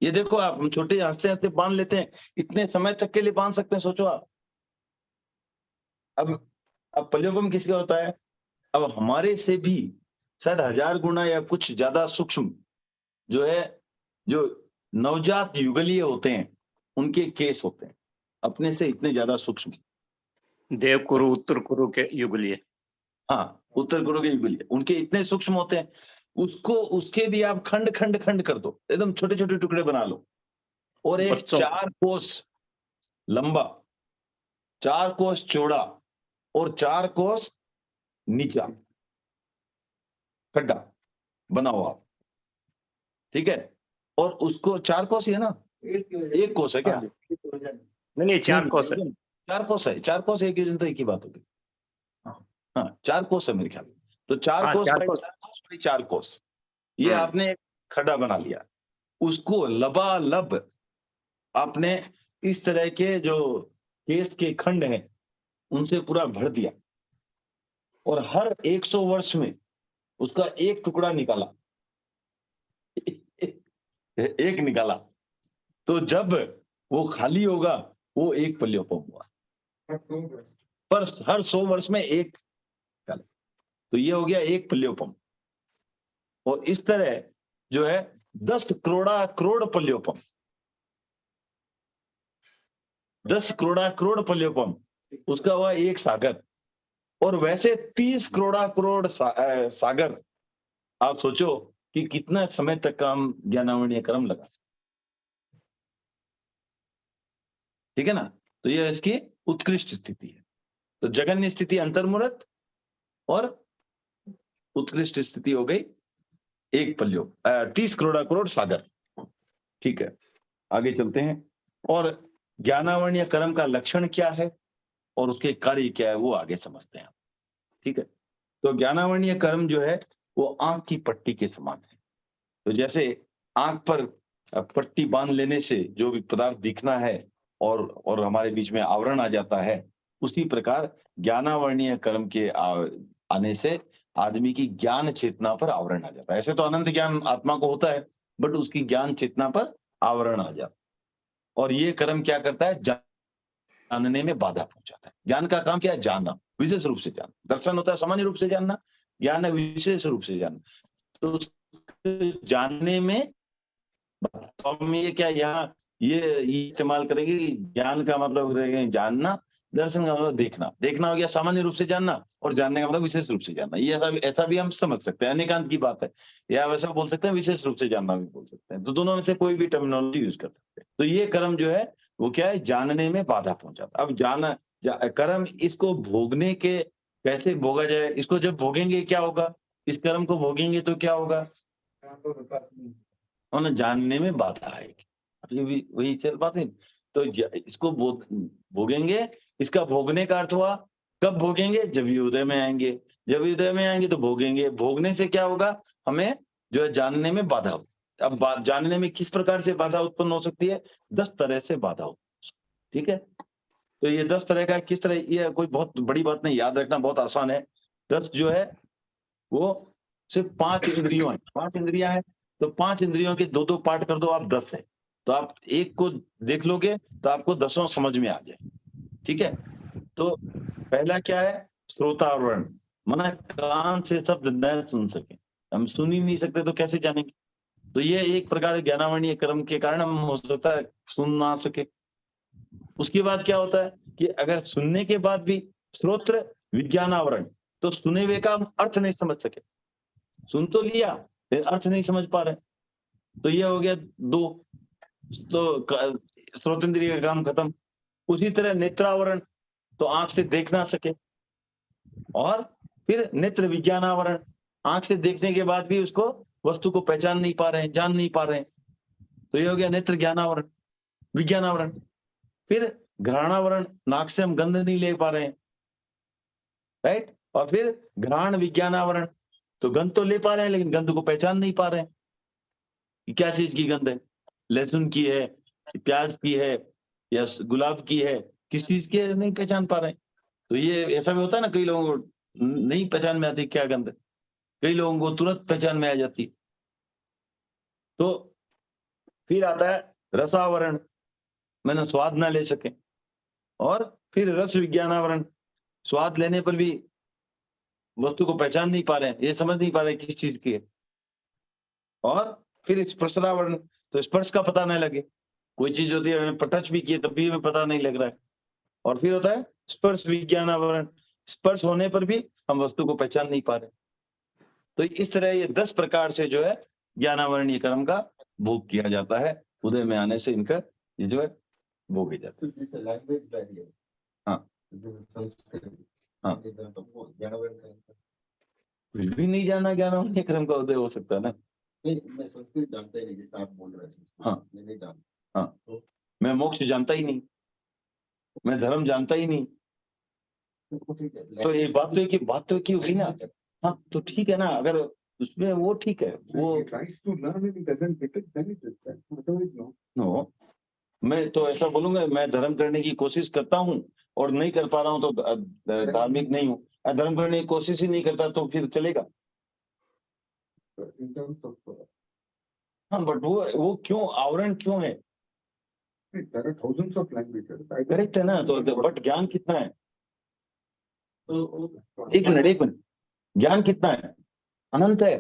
ये, देखो आप, हम छोटे हंसते हंसते बांध लेते हैं, इतने समय तक के लिए बांध सकते हैं, सोचो आप। अब पल्योपम किसका होता है, अब हमारे से भी शायद 1000 गुना या कुछ ज्यादा सूक्ष्म जो है, जो नवजात युगलीय होते हैं उनके केस होते हैं, अपने से इतने ज्यादा सूक्ष्म। देव कुरु उत्तर कुरु के युगलीय। हाँ, उत्तर कुरु के युगलीय उनके इतने सूक्ष्म होते हैं, उसको उसके भी आप खंड खंड खंड कर दो, एकदम छोटे छोटे टुकड़े बना लो, और एक 4 कोस लंबा, 4 कोस चौड़ा और 4 कोस नीचा खड्डा बनाओ आप, ठीक है। और उसको 4 कोस ही है ना, एक कोस है क्या, नहीं 4 कोस है, 4 कोस है, 4 कोस एक योजन तो एक ही बात होगी। हाँ 4 कोस है मेरे ख्याल में, तो 4 कोस बाई 4 कोस, ये आपने खड्डा बना लिया, उसको लबालब आपने इस तरह के जो केस के खंड हैं उनसे पूरा भर दिया, और हर 100 वर्ष में उसका एक टुकड़ा निकाला, एक निकाला, तो जब वो खाली होगा वो एक पल्योपम हुआ, पर हर 100 वर्ष में एक, तो ये हो गया एक पल्योपम। और इस तरह जो है 10 करोड़ा करोड़ पल्योपम, 10 करोड़ा करोड़ पल्योपम, उसका हुआ एक सागर। और वैसे 30 करोड़ा करोड़ सागर, आप सोचो कि कितना समय तक का हम ज्ञानावरणीय कर्म लगा, ठीक है ना। तो यह इसकी उत्कृष्ट स्थिति है। तो जघन्य स्थिति अंतर्मुहूर्त, और उत्कृष्ट स्थिति हो गई एक पल्यो 30 करोड़ा करोड़ सागर, ठीक है। आगे चलते हैं, और ज्ञानावरणीय कर्म का लक्षण क्या है और उसके कार्य क्या है वो आगे समझते हैं। ठीक है। तो ज्ञानावरणीय कर्म जो है वो आंख की पट्टी के समान है। तो जैसे आंख पर पट्टी बांध लेने से जो भी पदार्थ दिखना है और हमारे बीच में आवरण आ जाता है, उसी प्रकार ज्ञानावरणीय कर्म के आने से आदमी की ज्ञान चेतना पर आवरण आ जाता है। ऐसे तो अनंत ज्ञान आत्मा को होता है, बट उसकी ज्ञान चेतना पर आवरण आ जाता है। और ये कर्म क्या करता है? जानने में बाधा पहुंचाता है। ज्ञान का काम क्या है? जानना, विशेष रूप से जानना। दर्शन होता है सामान्य रूप से जानना, ज्ञान है विशेष रूप से जानना। तो जानने में तो हम ये क्या यहाँ ये इस्तेमाल करेंगे कि ज्ञान का मतलब रहेगा जानना, दर्शन का मतलब देखना। देखना हो गया सामान्य रूप से जानना, और जानने का मतलब विशेष रूप से जानना। ये ऐसा भी हम समझ सकते हैं, अनेकांत की बात है। या वैसा बोल सकते हैं, विशेष रूप से जानना भी बोल सकते हैं। तो दोनों में से कोई भी टर्मिनोलॉजी यूज कर सकते हैं। तो ये कर्म जो है वो क्या है? जानने में बाधा पहुंचाता। अब कर्म इसको भोगने के कैसे भोगा जाए? इसको जब भोगेंगे क्या होगा? इस कर्म को भोगेंगे तो क्या होगा? और ना जानने में बाधा आएगी। अब ये भी वही चल बात है। तो इसको भोगेंगे। इसका भोगने का अर्थ हुआ कब भोगेंगे? जब ये उदय में आएंगे। जब उदय में आएंगे तो भोगेंगे। भोगने से क्या होगा? हमें जो है जानने में बाधा हो। अब जानने में किस प्रकार से बाधा उत्पन्न हो सकती है? 10 तरह से बाधा हो। ठीक है। तो ये 10 तरह का किस तरह, ये कोई बहुत बड़ी बात नहीं, याद रखना बहुत आसान है। 10 जो है वो सिर्फ 5 इंद्रियों है। 5 इंद्रियां है, तो 5 इंद्रियों के 2-2 पार्ट कर दो आप, 10 है। तो आप एक को देख लोगे तो आपको 10 समझ में आ जाए। ठीक है। तो पहला क्या है? श्रोतावरण, माना कान से शब्द न सुन सके। हम सुन ही नहीं सकते तो कैसे जानेंगे? तो ये एक प्रकार ज्ञानावरणीय कर्म के कारण हम हो सकता है सुन ना सके। उसके बाद क्या होता है कि अगर सुनने के बाद भी श्रोत्र विज्ञानावरण, तो सुने हुए का हम अर्थ नहीं समझ सके। सुन तो लिया, फिर अर्थ नहीं समझ पा रहे, तो ये हो गया 2। तो श्रोत इंद्रिय का काम खत्म। उसी तरह नेत्रावरण, तो आंख से देख ना सके। और फिर नेत्र विज्ञानावरण, आंख से देखने के बाद भी उसको वस्तु को पहचान नहीं पा रहे हैं, जान नहीं पा रहे हैं, तो ये हो गया नेत्र ज्ञानावरण विज्ञानावरण। फिर घ्राणावरण, नाक से हम गंध नहीं ले पा रहे हैं, राइट। और फिर घ्राण विज्ञानावरण, तो गंध तो ले पा रहे हैं लेकिन गंध को पहचान नहीं पा रहे हैं कि क्या चीज की गंध है। लहसुन की है, प्याज की है, या गुलाब की है, किस चीज की है नहीं पहचान पा रहे हैं। तो ये ऐसा भी होता है ना, कई लोगों को नहीं पहचान में आती क्या गंध है, कई लोगों को तुरंत पहचान में आ जाती। तो फिर आता है रसावरण, मैंने स्वाद ना ले सके। और फिर रस विज्ञानावरण, स्वाद लेने पर भी वस्तु को पहचान नहीं पा रहे हैं, ये समझ नहीं पा रहे किस चीज की है। और फिर स्पर्शावरण, तो स्पर्श का पता नहीं लगे। कोई चीज होती है हमें टच भी किए तब भी हमें पता नहीं लग रहा है। और फिर होता है स्पर्श विज्ञानावरण, स्पर्श होने पर भी हम वस्तु को पहचान नहीं पा रहे। तो इस तरह ये 10 प्रकार से जो है ज्ञानावरणीय कर्म का भोग किया जाता है। उदय में आने से इनका ये जो है भोग किया जाता है। लैंग्वेज बैरियर, हाँ संस्कृत, हाँ, तो वो ज्ञानावरण कुछ भी नहीं जाना ज्ञानावरणीय कर्म का उदय हो सकता है ना। नहीं, मैं संस्कृत जानता ही नहीं, जैसे आप बोल रहे हैं संस्कृत। हाँ। मैं नहीं जानता। हाँ, मैं मोक्ष जानता ही नहीं, मैं धर्म जानता ही नहीं। ठीक है, तो ये बात तो की होगी ना। हाँ, तो ठीक है ना, अगर उसमें वो ठीक है, वो नो, मैं तो ऐसा बोलूंगा मैं धर्म करने की कोशिश करता हूँ और नहीं कर पा रहा हूँ तो धार्मिक नहीं हूँ। धर्म करने की कोशिश ही नहीं करता तो फिर चलेगा। हाँ, बट वो क्यों आवरण क्यों है? करेक्ट है ना। तो बट ज्ञान कितना है? एक मिनट, ज्ञान कितना है? अनंत है।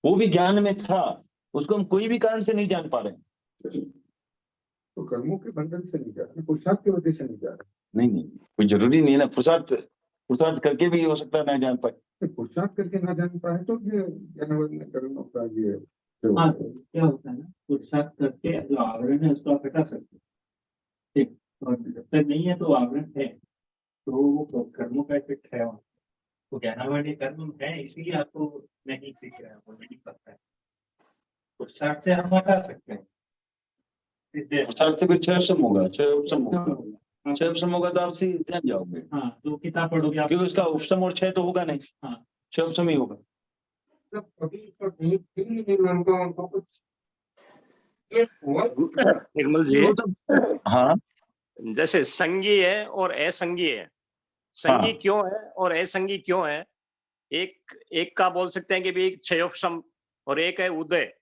वो भी ज्ञान में था, उसको हम कोई भी कारण से नहीं जान पा रहे। तो कर्मों के बंधन से नहीं जा रहा, पुरुषार्थ की वजह से नहीं जा रहा। नहीं, कोई जरूरी नहीं है ना। पुरुषार्थ करके भी हो सकता है ना जान पाए। पुरुषार्थ करके ना जान पाए तो ये ज्ञानावरण कर्म होता है। ये हाँ, तो क्या होता है ना, पुरुषार्थ करके जो आवरण है उसको आप हटा सकते हैं, ठीक। और जब तक नहीं है तो आवरण है, तो वो कर्मों का इफेक्ट है वहाँ। तो ज्ञानावरणीय कर्म है, इसीलिए आपको नहीं दिख रहा है, वो नहीं पता है। पुरुषार्थ से हम हटा सकते हैं। पुरुषार्थ से फिर 6 उपशम होगा, 6 उपशम होगा। छह उपसम होगा तो आप सीधे जान जाओगे, हाँ, तो किताब पढ़ोगे आप, क्योंकि उसका उपसम और छह तो होगा नहीं। हाँ। छह उपसम ही होगा। निर्मल जी, वो तो हाँ जैसे संगी है और असंगी है, संगी हाँ क्यों है और असंगी क्यों है? एक एक का बोल सकते हैं कि भी एक क्षयोपशम और एक है उदय,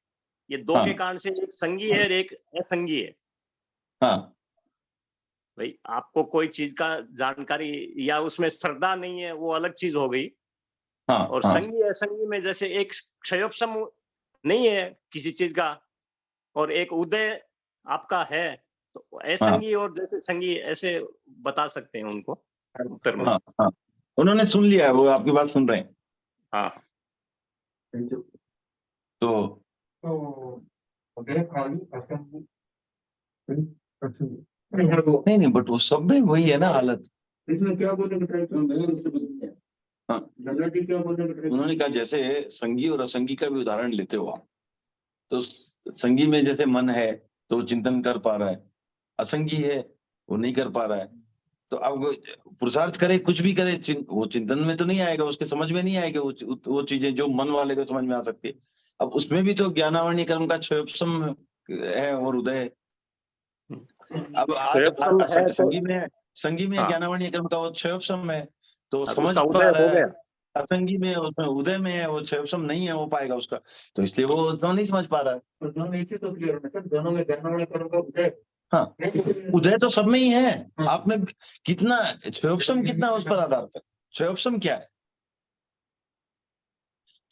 ये दो हाँ के कारण से एक संगी है और एक असंगी है। हाँ भाई आपको कोई चीज का जानकारी या उसमें श्रद्धा नहीं है, वो अलग चीज हो गई। हाँ और हाँ संगी असंगी में जैसे एक क्षयोपशम नहीं है किसी चीज का और एक उदय आपका है, तो हाँ असंगी और जैसे संगी ऐसे बता सकते हैं उनको उत्तर में। हाँ हाँ, उन्होंने सुन लिया है, वो आपकी बात सुन रहे हैं। हाँ, तो नहीं नहीं, बट वो सब में वही है ना हालत। इसमें क्या बोलने का ट्राई करूं, मैंने उससे बदल दिया। हाँ, दादा जी क्या बोलने का ट्राई उन्होंने कहा जैसे संगी और असंगी का भी उदाहरण लेते हो आप, तो संगी में जैसे मन है तो वो चिंतन कर पा रहा है, असंगी है वो नहीं कर पा रहा है। तो अब वो पुरुषार्थ करे कुछ भी करे, वो चिंतन में तो नहीं आएगा, उसके समझ में नहीं आएगा वो चीजें जो मन वाले को समझ में आ सकती है। अब उसमें भी तो ज्ञानावरणीय कर्म का क्षयोपशम है और उदय है। अब क्षयोपशम है तो संगी में हाँ, ज्ञानावरणीय कर्म का वो क्षयोपशम है तो अब समझ उसका पा उदय हो रहा है। गया। असंगी में उसमें उदय में है, वो क्षयोपशम नहीं है, हो पाएगा उसका, तो इसलिए वो उतना नहीं समझ पा रहा है। तो दोनों नीचे तो क्लियर होना सर, दोनों में गन्ना वाला करूंगा उदय। हाँ, उदय तो सब में ही है। हाँ। आप में कितना क्षयोपशम कितना है उस पर आधारित है। क्षयोपशम क्या है,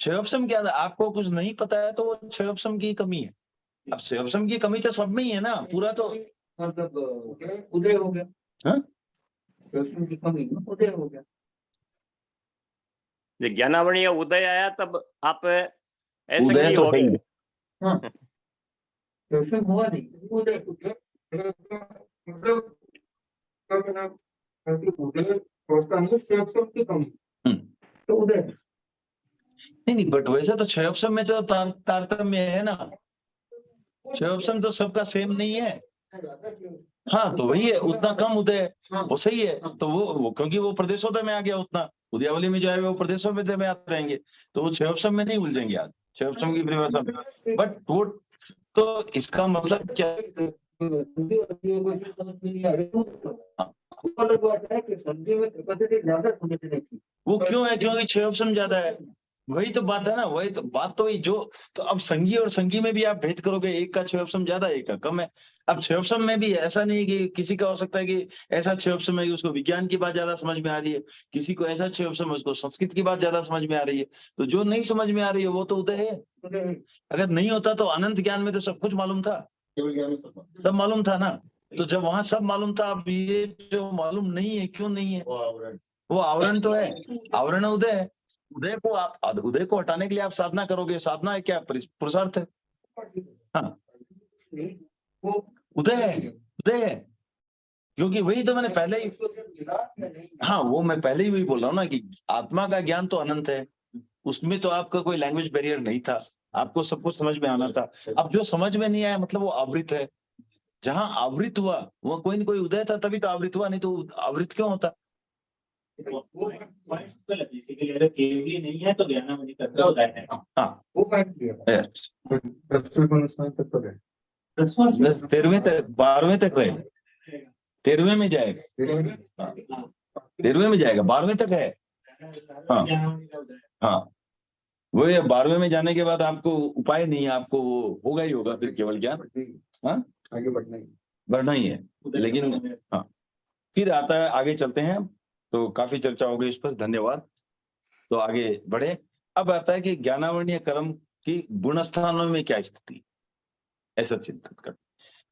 क्षयोपशम क्या है, आपको कुछ नहीं पता है तो वो क्षयोपशम की कमी है। अब क्षयोपशम की कमी तो सब में ही है ना, पूरा तो मतलब उदय हो गया। हाँ? दर्शन की कमी में उदय हो गया। जब ज्ञानावरणीय उदय आया तब आप उदय असंगी तो हो है ही। गए। हाँ, दर्शन हुआ नहीं, उदय हो गया। मतलब उदय पहुंचता नहीं, दर्शन की कमी तो उदय। नहीं नहीं, बट वैसे तो क्षयोपशम में तो तारतम्य है ना, क्षयोपशम तो सबका सेम नहीं है। हाँ, तो वही है, उतना कम उदय है, वो सही है। तो वो क्योंकि वो प्रदेशोदय में आ गया उतना, उदयावली में जो है वो प्रदेशोदय में आते रहेंगे, तो वो क्षयोपशम में नहीं उलझेंगे आज क्षयोपशम की परिभाषा में। बट वो तो इसका मतलब क्या है? वो क्यों है, क्योंकि क्षयोपशम ज्यादा है। वही तो बात है ना, वही तो बात, तो वही जो, तो अब संगी और संगी में भी आप भेद करोगे, एक का क्षयोपशम ज्यादा है, एक का कम है। अब क्षयोपशम में भी ऐसा नहीं कि किसी का हो सकता है कि ऐसा क्षयोपशम है कि उसको विज्ञान की बात ज्यादा समझ में आ रही है, किसी को ऐसा क्षयोपशम है उसको संस्कृत की बात ज्यादा समझ में आ रही है। तो जो नहीं समझ में आ रही है वो तो उदय है। अगर नहीं होता तो अनंत ज्ञान में तो सब कुछ मालूम था, सब मालूम था ना। तो जब वहां सब मालूम था, अब ये जो मालूम नहीं है, क्यों नहीं है? वो आवरण तो है, आवरण उदय है। उदय को हटाने के लिए आप साधना करोगे, साधना है क्या, पुरुषार्थ है। हाँ, उदय है, उदय है, क्योंकि वही तो मैंने पहले ही, हाँ वो मैं पहले ही वही बोल रहा हूँ ना कि आत्मा का ज्ञान तो अनंत है, उसमें तो आपका कोई लैंग्वेज बैरियर नहीं था, आपको सब कुछ समझ में आना था। अब जो समझ में नहीं आया मतलब वो आवृत है, जहां आवृत हुआ वह कोई न कोई उदय था, तभी तो आवृत हुआ, नहीं तो आवृत क्यों होता। बेसिकली अगर केवली नहीं है तो ज्ञानावली कर्ता उदय है। हाँ, वो पॉइंट किया yes। 10वें तक तो है। 13वें तक 12वें तक है, 13वें में जाएगा, हाँ 13वें में जाएगा, 12वें तक है। हाँ हाँ, वो ये 12वें में जाने के बाद आपको उपाय नहीं है, आपको वो होगा ही होगा फिर केवल ज्ञान। हाँ, आगे बढ़ना ही है। लेकिन हाँ, फिर आता है, आगे चलते हैं। तो काफी चर्चा हो गई इस पर, धन्यवाद। तो आगे बढ़े। अब आता है कि ज्ञानावरणीय कर्म की गुण स्थानों में क्या स्थिति, ऐसा चिंतन कर।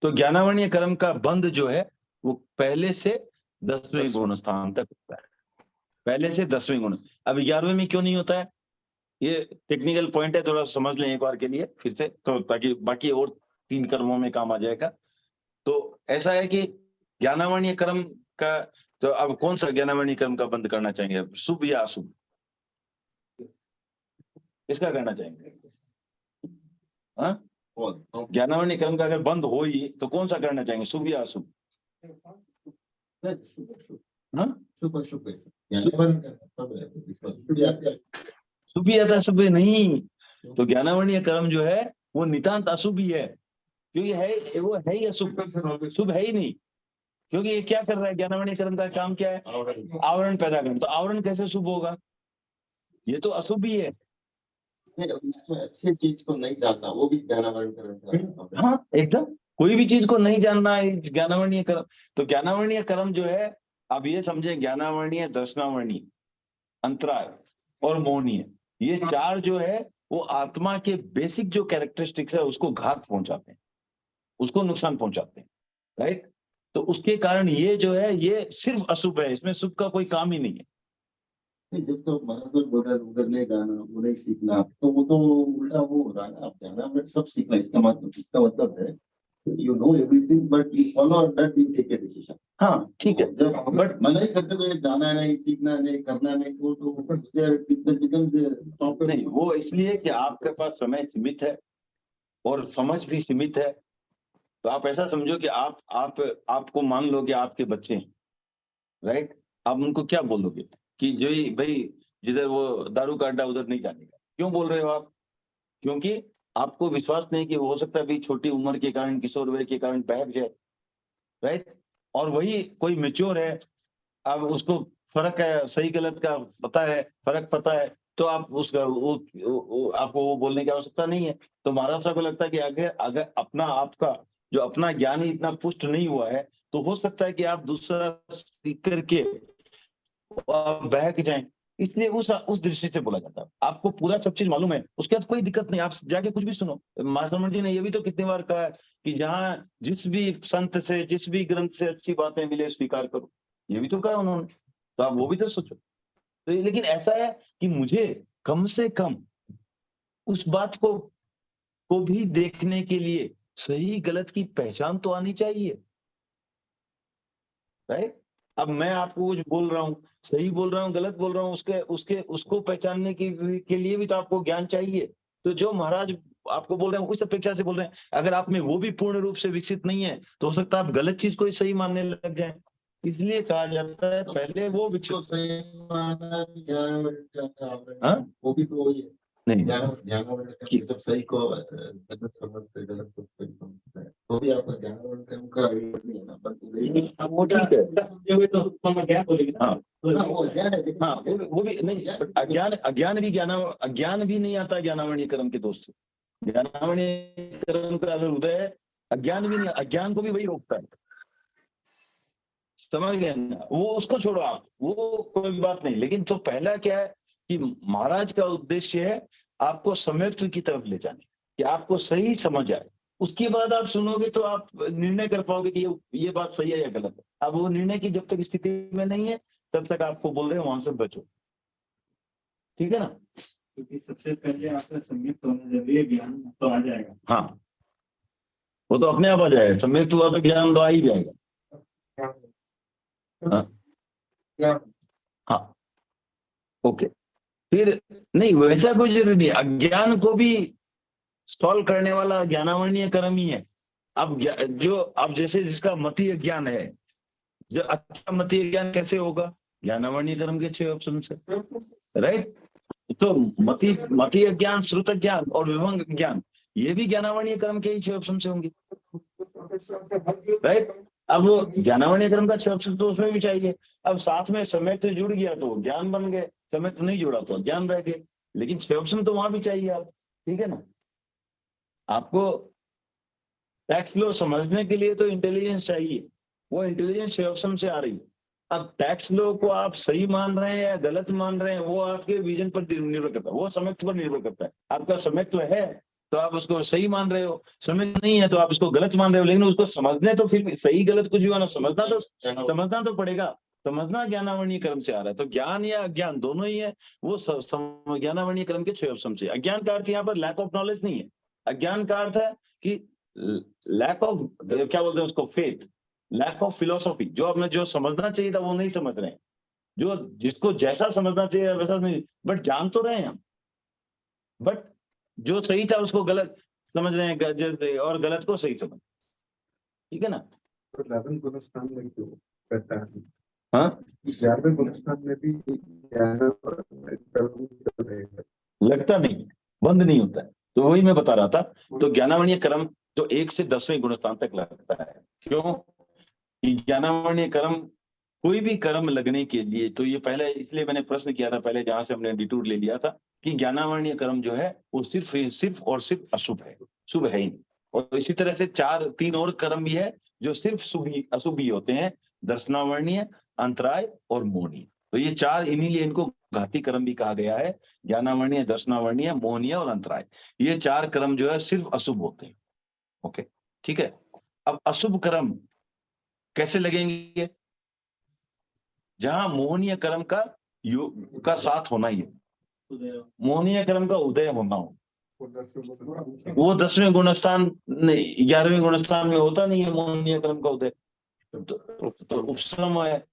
तो ज्ञानावरणीय कर्म का बंध जो है वो पहले से 10वें गुण स्थान तक होता है, पहले से 10वें गुण। अब 11वें में क्यों नहीं होता है, ये टेक्निकल पॉइंट है, थोड़ा समझ लें एक बार के लिए फिर से, तो ताकि बाकी और 3 कर्मों में काम आ जाएगा। तो ऐसा है कि ज्ञानावरणीय कर्म का, तो अब कौन सा ज्ञानावरणीय कर्म का बंद करना चाहेंगे, शुभ या अशुभ, इसका करना चाहेंगे? हाँ, ज्ञानावरणीय कर्म का अगर बंद हो ही तो कौन सा करना चाहेंगे, शुभ या अशुभ? शुभ शुभ हाँ, शुभ शुभ है ज्ञानावरण कर्म सब है इसमें शुभ आते हैं। शुभ ही आता शुभ नहीं, तो ज्ञानावरणीय कर्म जो है वो नितांत अशुभ ही है, क्योंकि है वो है ही अशुभ, शुभ है ही नहीं। क्योंकि ये क्या कर रहा है, ज्ञानावरणीय कर्म का काम क्या है, आवरण पैदा करना, तो आवरण कैसे शुभ होगा, ये तो अशुभ ही है। इसमें अच्छी चीज को नहीं जानना वो भी ज्ञानावरण कर्म। हाँ एकदम, कोई भी चीज को नहीं जानना है ज्ञानावरणीय कर्म। तो ज्ञानावरणीय कर्म जो है, अब ये समझे, ज्ञानावरणीय, दर्शनावरणीय, अंतराय और मौनीय, ये चार जो है वो आत्मा के बेसिक जो कैरेक्टरिस्टिक्स है उसको घात पहुंचाते हैं, उसको नुकसान पहुंचाते हैं, राइट। तो उसके कारण ये जो है ये सिर्फ अशुभ है, इसमें शुभ का कोई काम ही नहीं है। जब तो महाराज बोल रहा है उधर नहीं जाना वो नहीं सीखना तो वो तो उल्टा वो हो रहा है ना, आप जाना सब सीखना, इसका मतलब है you know everything but you follow that, you take a decision. हाँ ठीक है, जब बट मना ही करते हुए जाना नहीं, सीखना नहीं, करना नहीं, वो तो नहीं, वो इसलिए कि आपके पास समय सीमित है और समझ भी सीमित है। तो आप ऐसा समझो कि आपको मान लो कि आपके बच्चे हैं, राइट। आप उनको क्या बोलोगे कि जो भाई जिधर वो दारू का अड्डा उधर नहीं जाने का, क्यों बोल रहे हो आप, क्योंकि आपको विश्वास नहीं कि हो सकता है भी छोटी उम्र के कारण, किशोर वय के कारण बहक जाए, राइट। और वही कोई मेच्योर है, अब उसको फर्क है सही गलत का पता है, फर्क पता है, तो आप उसका आपको वो बोलने की आवश्यकता नहीं है। तो महाराज साहब को लगता है कि अगर अगर अपना आपका जो अपना ज्ञान ही इतना पुष्ट नहीं हुआ है, तो हो सकता है कि आप दूसरा सीख करके आप बहक जाएं। इसलिए उस दृष्टि से बोला जाता है। आपको पूरा सब चीज मालूम है, उसके बाद कोई दिक्कत नहीं, आप जाके कुछ भी सुनो। मास्टर जी ने ये भी तो कितनी बार कहा है कि जहां जिस भी संत से, जिस भी ग्रंथ से अच्छी बातें मिले स्वीकार करो, ये भी तो कहा उन्होंने। तो आप वो भी तो सोचो। तो लेकिन ऐसा है कि मुझे कम से कम उस बात को भी देखने के लिए सही गलत की पहचान तो आनी चाहिए, राइट। अब मैं आपको कुछ बोल रहा हूँ, सही बोल रहा हूँ गलत बोल रहा हूँ, उसको पहचानने के लिए भी तो आपको ज्ञान चाहिए। तो जो महाराज आपको बोल रहे हैं उस अपेक्षा से बोल रहे हैं, अगर आप में वो भी पूर्ण रूप से विकसित नहीं है तो हो सकता है आप गलत चीज को ही सही मानने लग जाएं। इसलिए कहा जाता है पहले वो विकसित। सही माना हाँ? वो भी तो वही है नहीं ज्ञानावरण कर्म, जब सही को गलत समझते, गलत को सही समझते हैं तो भी आपका ज्ञानावरण कर्म का नहीं है ना, बल्कि अब वो ठीक है, समझोगे तो उसको मैं क्या बोलेंगे। हाँ वो ज्ञान है। हाँ, वो भी नहीं, अज्ञान भी नहीं आता ज्ञानावरणीय कर्म के दोस्त से। ज्ञानावरणीय कर्म का अगर उदय है, अज्ञान भी नहीं, अज्ञान को भी वही रोकता है, समझ गए ना। वो उसको छोड़ो आप, वो कोई बात नहीं। लेकिन तो पहला क्या है कि महाराज का उद्देश्य है आपको सम्यक्त्व की तरफ ले जाने, कि आपको सही समझ आए। उसके बाद आप सुनोगे तो आप निर्णय कर पाओगे कि ये बात सही है या गलत है। अब वो निर्णय की जब तक स्थिति में नहीं है तब तक आपको बोल रहे हैं वहां से बचो, ठीक है ना। क्योंकि सबसे पहले आपका संयुक्त होना जरूरी है, ज्ञान तो आ जाएगा। हाँ, वो तो अपने आप आ जाएगा, सम्यक्त हुआ तो ज्ञान तो आ ही जाएगा। हाँ, हाँ, ओके। फिर नहीं, वैसा कोई जरूरी नहीं, अज्ञान को भी सॉल्व करने वाला ज्ञानावरणीय कर्म ही है। अब जैसे जिसका मतीय ज्ञान है, जो अच्छा मतीय ज्ञान कैसे होगा, ज्ञानावरणीय कर्म के 6 ऑप्शन से, राइट। तो मतीय ज्ञान, श्रुत ज्ञान और विभंग ज्ञान, ये भी ज्ञानावरणीय कर्म के ही 6 ऑप्शन से होंगे, राइट। अब वो ज्ञानावरणीय कर्म का 6 ऑप्शन तो उसमें भी चाहिए। अब साथ में समय तो जुड़ गया तो ज्ञान बन गए, समय तो नहीं जुड़ा तो ज्ञान रह गए, लेकिन 6 ऑप्शन तो वहां भी चाहिए आप, ठीक है ना। आपको टैक्स फ्लो समझने के लिए तो इंटेलिजेंस चाहिए, वो इंटेलिजेंस 6 ऑप्शन से आ रही है। अब टैक्स लो को आप सही मान रहे हैं या गलत मान रहे हैं, वो आपके विजन पर निर्भर करता है, वो समयत्व पर निर्भर करता है। आपका समयत्व है तो आप उसको सही मान रहे हो, समय नहीं है तो आप उसको गलत मान रहे हो। लेकिन उसको समझने तो फिर सही गलत कुछ भी होना, समझना तो पड़ेगा। समझना ज्ञानावरणीय कर्म से आ रहा है, तो ज्ञान या अज्ञान दोनों ही है। वो ज्ञानावरणीय कर्म के 6 ऑप्शन से। अज्ञान का अर्थ यहाँ पर लैक ऑफ नॉलेज नहीं है, अज्ञान का अर्थ है कि लैक ऑफ, क्या बोलते हैं उसको, फेथ, लैक ऑफ फिलोसॉफी। जो आपने जो समझना चाहिए था वो नहीं समझ रहे हैं, जो जिसको जैसा समझना चाहिए वैसा नहीं, बट जान तो रहे हैं हम, बट जो सही था उसको गलत समझ रहे हैं और गलत को सही समझ, ठीक है ना। तो 11 गुण स्थान में क्यों रहता है। हाँ, 11वें गुणस्थान में भी 11 कर्म रहेगा। लगता नहीं है, बंद नहीं होता है। तो वही मैं बता रहा था। तो ज्ञानावरणीय कर्म जो 1 से 10वें गुणस्थान तक लगता है, क्यों कि ज्ञानावरणीय कर्म, कोई भी कर्म लगने के लिए, तो ये पहले इसलिए मैंने प्रश्न किया था पहले, जहां से हमने डिटूर ले लिया था कि ज्ञानावरणीय कर्म जो है वो सिर्फ और सिर्फ अशुभ है, शुभ है ही नहीं। और इसी तरह से 3 और कर्म भी है जो सिर्फ शुभ ही अशुभ ही होते हैं, दर्शनावरणीय, अंतराय और मोहनीय। तो ये 4, इन्हीं इनको घाती कर्म भी कहा गया है। ज्ञानावरणीय, दर्शनावरणीय, मोहनीय और अंतराय, ये 4 कर्म जो है सिर्फ अशुभ होते हैं। ओके, ठीक है। अब अशुभ कर्म कैसे लगेंगे? जहां मोहनीय कर्म का साथ होना ही है, मोहनीय कर्म का उदय होना हो। वो 10वें गुणस्थान, 11वें गुणस्थान में होता नहीं है मोहनीय कर्म का उदय, तो उपश्रम है,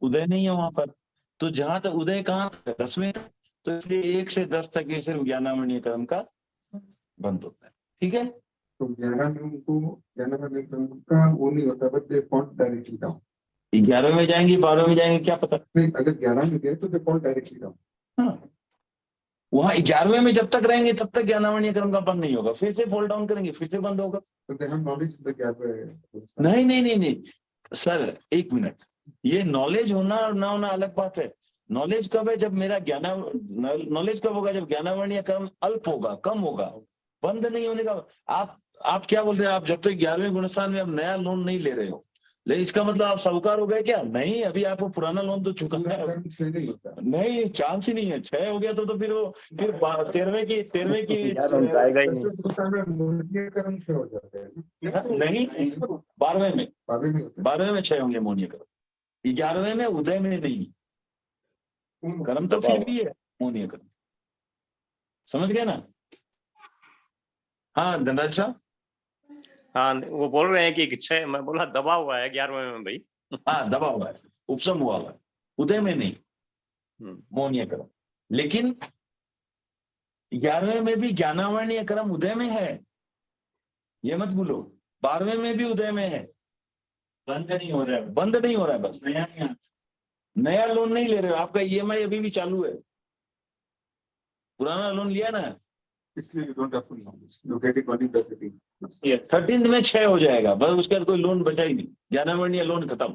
उदय नहीं है वहां पर। तो जहां तक उदय कहाँ तक? 10वें तक। तो इसलिए 1 से 10 तक ये सिर्फ ज्ञानावरणीय कर्म का बंद होता है। ठीक है, तो 11वें कर्म का वो नहीं होता, but they fall directly down. 11वें में जाएंगे, 12वें में जाएंगे, क्या पता। नहीं, अगर 11 में गए तो दे फॉल डायरेक्टली डाउन। हाँ, वहां 11वें में जब तक रहेंगे तब तक ज्ञानावरणीय कर्म का बंद नहीं होगा, फिर से फॉल डाउन करेंगे, फिर से बंद होगा। तो दे हैव नॉलेज द 11वें। नहीं नहीं नहीं नहीं सर, 1 मिनट, ये नॉलेज होना और ना होना अलग बात है। नॉलेज कब है? जब मेरा नॉलेज कब होगा? जब ज्ञानावरणीय कर्म अल्प होगा, कम होगा, बंद नहीं होने का। आप क्या बोल रहे हैं? आप जब तक 11वें गुणस्थान में आप नया लोन नहीं ले रहे हो, लेकिन इसका मतलब आप साहूकार हो गए क्या? नहीं, अभी आपको पुराना लोन तो चुका है। नहीं होता। नहीं, चांस ही नहीं है। 6 हो गया तो फिर वो फिर 13वें की यार हम जाएगा ही नहीं। मोहनीय कर्म से हो जाते हैं ना? नहीं, 12वें में, 12वें में होते 12वें में 6 होंगे मोहनीय कर्म, 11वें में उदय में नहीं। हैं। कर्म तो फिर भी है मोहनीय कर्म, समझ गए ना? हाँ धनराज साहब, हाँ, वो बोल रहे हैं कि 6, मैं बोला दबा हुआ है 11वें में भाई। हाँ दबा हुआ है, उपशम हुआ हुआ है, उदय में नहीं, मोहनीय कर्म। लेकिन 11वें में भी ज्ञानावरणीय कर्म उदय में है, ये मत भूलो। 12वें में भी उदय में है, बंद नहीं हो रहा है, बंद नहीं हो रहा है बस। नया नहीं आता। नया लोन नहीं ले रहे हो, आपका ईएमआई अभी भी चालू है, पुराना लोन लिया ना। इसलिए you don't have full knowledge. You get it only the 13th. Yes. 13 में 6 हो जाएगा बस, उसके बाद कोई लोन बचा ही नहीं, ज्ञानावरणीय लोन खत्म।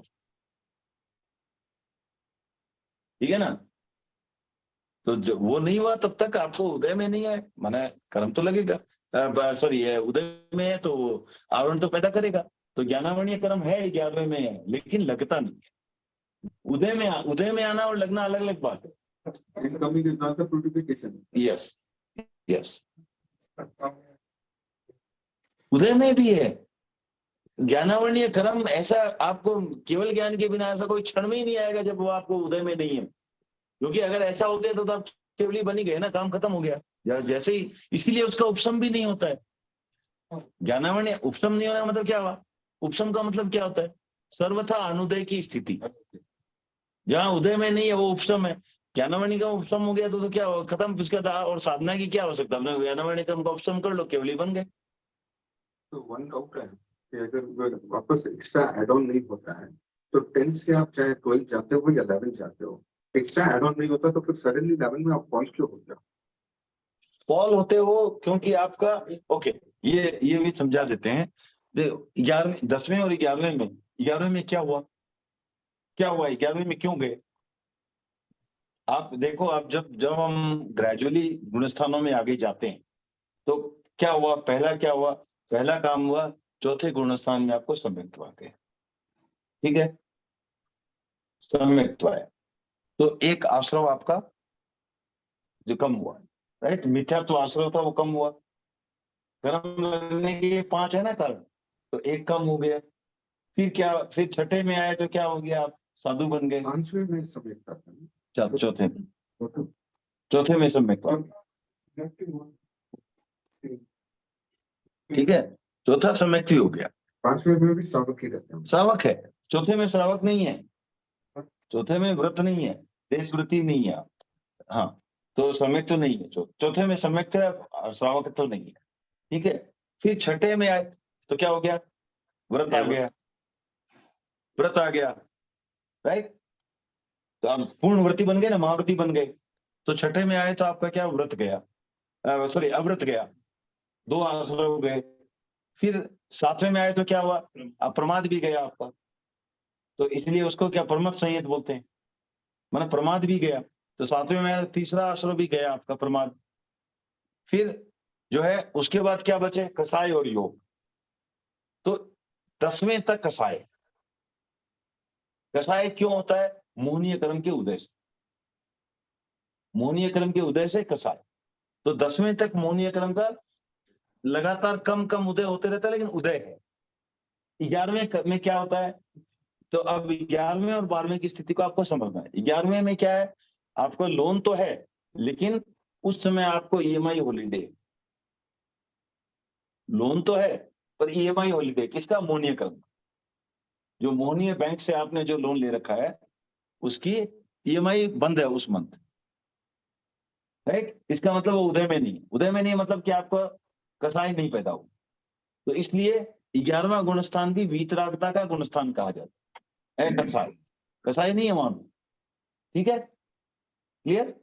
ठीक है ना? तो जब वो नहीं हुआ तब तक आपको उदय में नहीं है, माना कर्म तो लगेगा, सॉरी उदय में है तो आवरण तो पैदा करेगा। तो ज्ञानावरणीय कर्म है 11वें में है, लेकिन लगता नहीं है। उदय में आना और लगना अलग अलग बात है। Incoming is not the fructification. Yes yes, उदय में भी है ज्ञानावरणीय कर्म। ऐसा आपको केवल ज्ञान के बिना ऐसा कोई क्षण में ही नहीं आएगा जब वो आपको उदय में नहीं है, क्योंकि अगर ऐसा हो गया तो आप केवली बन ही गए ना, काम खत्म हो गया जैसे ही। इसीलिए उसका उपशम भी नहीं होता है। ज्ञानावरणीय उपशम नहीं होना मतलब क्या हुआ? उपशम का मतलब क्या होता है? सर्वथा अनुदय की स्थिति। जहां उदय में नहीं है वो उपशम है। ज्ञानावरणीय का उपशम हो गया तो क्या हो, खत्म उसका था। और साधना की क्या आवश्यकता? अपने ज्ञानावरणीय कर्म का उपशम कर लो, केवली बन गए। तो वन डाउट है कि अगर वापस एक्स्ट्रा एड ऑन नहीं होता है तो 10 से आप चाहे 12 जाते हो या 11 जाते हो, एक्स्ट्रा एड ऑन नहीं होता तो फिर सडनली 11 में आप फॉल क्यों हो जाओ? फॉल होते हो क्योंकि आपका, ओके, ये भी समझा देते हैं। 11वें 10वें और 11वें में, 11वें में क्या हुआ? 11वें में क्यों गए? आप देखो, आप जब हम ग्रेजुअली गुणस्थानों में आगे जाते हैं तो क्या हुआ? पहला काम हुआ, चौथे गुणस्थान में आपको सम्यक्त्व आ गया। ठीक है, सम्यक्त्व आया तो एक आश्रव आपका जो कम हुआ, राइट? मिथ्यात्व आश्रव था वो कम हुआ। कर्म लगने के 5 है ना कर्म, तो एक कम हो गया। फिर क्या? फिर छठे में आए तो क्या हो गया? आप साधु बन गए। 5वें में समझता था चौथे में सम्यक्त्व। ठीक है, चौथा सम्यक्ति हो गया। 5वें में भी श्रावक ही रहते हैं। श्रावक है, चौथे में श्रावक नहीं है, चौथे में व्रत नहीं है, देश वृत्ति नहीं है। हाँ, तो सम्यक तो नहीं है, चौथे में सम्यक है, श्रावक तो नहीं है। ठीक है, फिर छठे में आए तो क्या हो गया? व्रत आ गया, व्रत आ गया। राइट। तो आप पूर्णव्रती बन गए ना, महाव्रती बन गए। तो छठे में आए तो आपका क्या, व्रत गया, सॉरी अव्रत गया, 2 आश्रम हो गए। फिर 7वें में आए तो क्या हुआ, अप्रमाद भी गया आपका। तो इसलिए उसको क्या प्रमद संयत बोलते हैं, मतलब प्रमाद भी गया। तो 7वें में आया, तीसरा आश्रम भी गया आपका प्रमाद। फिर जो है उसके बाद क्या बचे, कसाय और योग। तो 10वें तक कसाय। कसाय क्यों होता है, मोहनीय कर्म के उदय से, मोहनीय कर्म के उदय से कसाय। तो 10वें तक मोहनीय कर्म का लगातार कम कम उदय होते रहता है, लेकिन उदय है। 11वें में क्या होता है, तो अब 11वें और 12वें की स्थिति को आपको समझना है। 11वें में क्या है, आपको लोन तो है, लेकिन उस समय आपको ईएमआई हॉलीडे, लोन तो है पर ईएमआई हॉलीडे किसका, मोहनीय कर्म। जो मोहनीय बैंक से आपने जो लोन ले रखा है उसकी ईएमआई बंद है उस मंथ, राइट। इसका मतलब वो उदय में नहीं, उदय में नहीं मतलब कि आपको कसाई नहीं पैदा हो। तो इसलिए 11वां गुणस्थान भी वीतरागता का गुणस्थान कहा जाता है, कसाई, कसाई नहीं है वहां, ठीक है, क्लियर।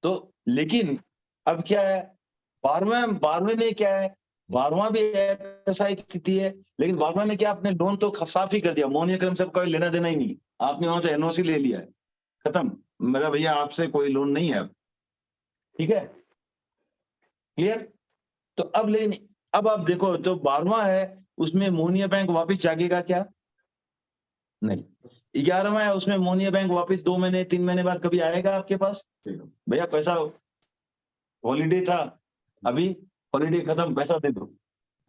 तो लेकिन अब क्या है, 12वें में क्या है, 12वां भी कसाई की स्थिति है, लेकिन 12वें में क्या, आपने लोन तो साफ ही कर दिया, मोहनीय कर्म से कोई लेना देना ही नहीं, आपने वहां से एनओसी ले लिया है, खत्म, मेरा भैया आपसे कोई लोन नहीं है, ठीक है, क्लियर। तो अब लेकिन अब आप देखो, जो 12वां है उसमें मोहनीय बैंक वापस जागेगा क्या, नहीं। 11वां है उसमें मोहनीय बैंक वापस 2 महीने 3 महीने बाद कभी आएगा आपके पास, भैया पैसा हॉलीडे था, अभी हॉलीडे खत्म, पैसा दे दो,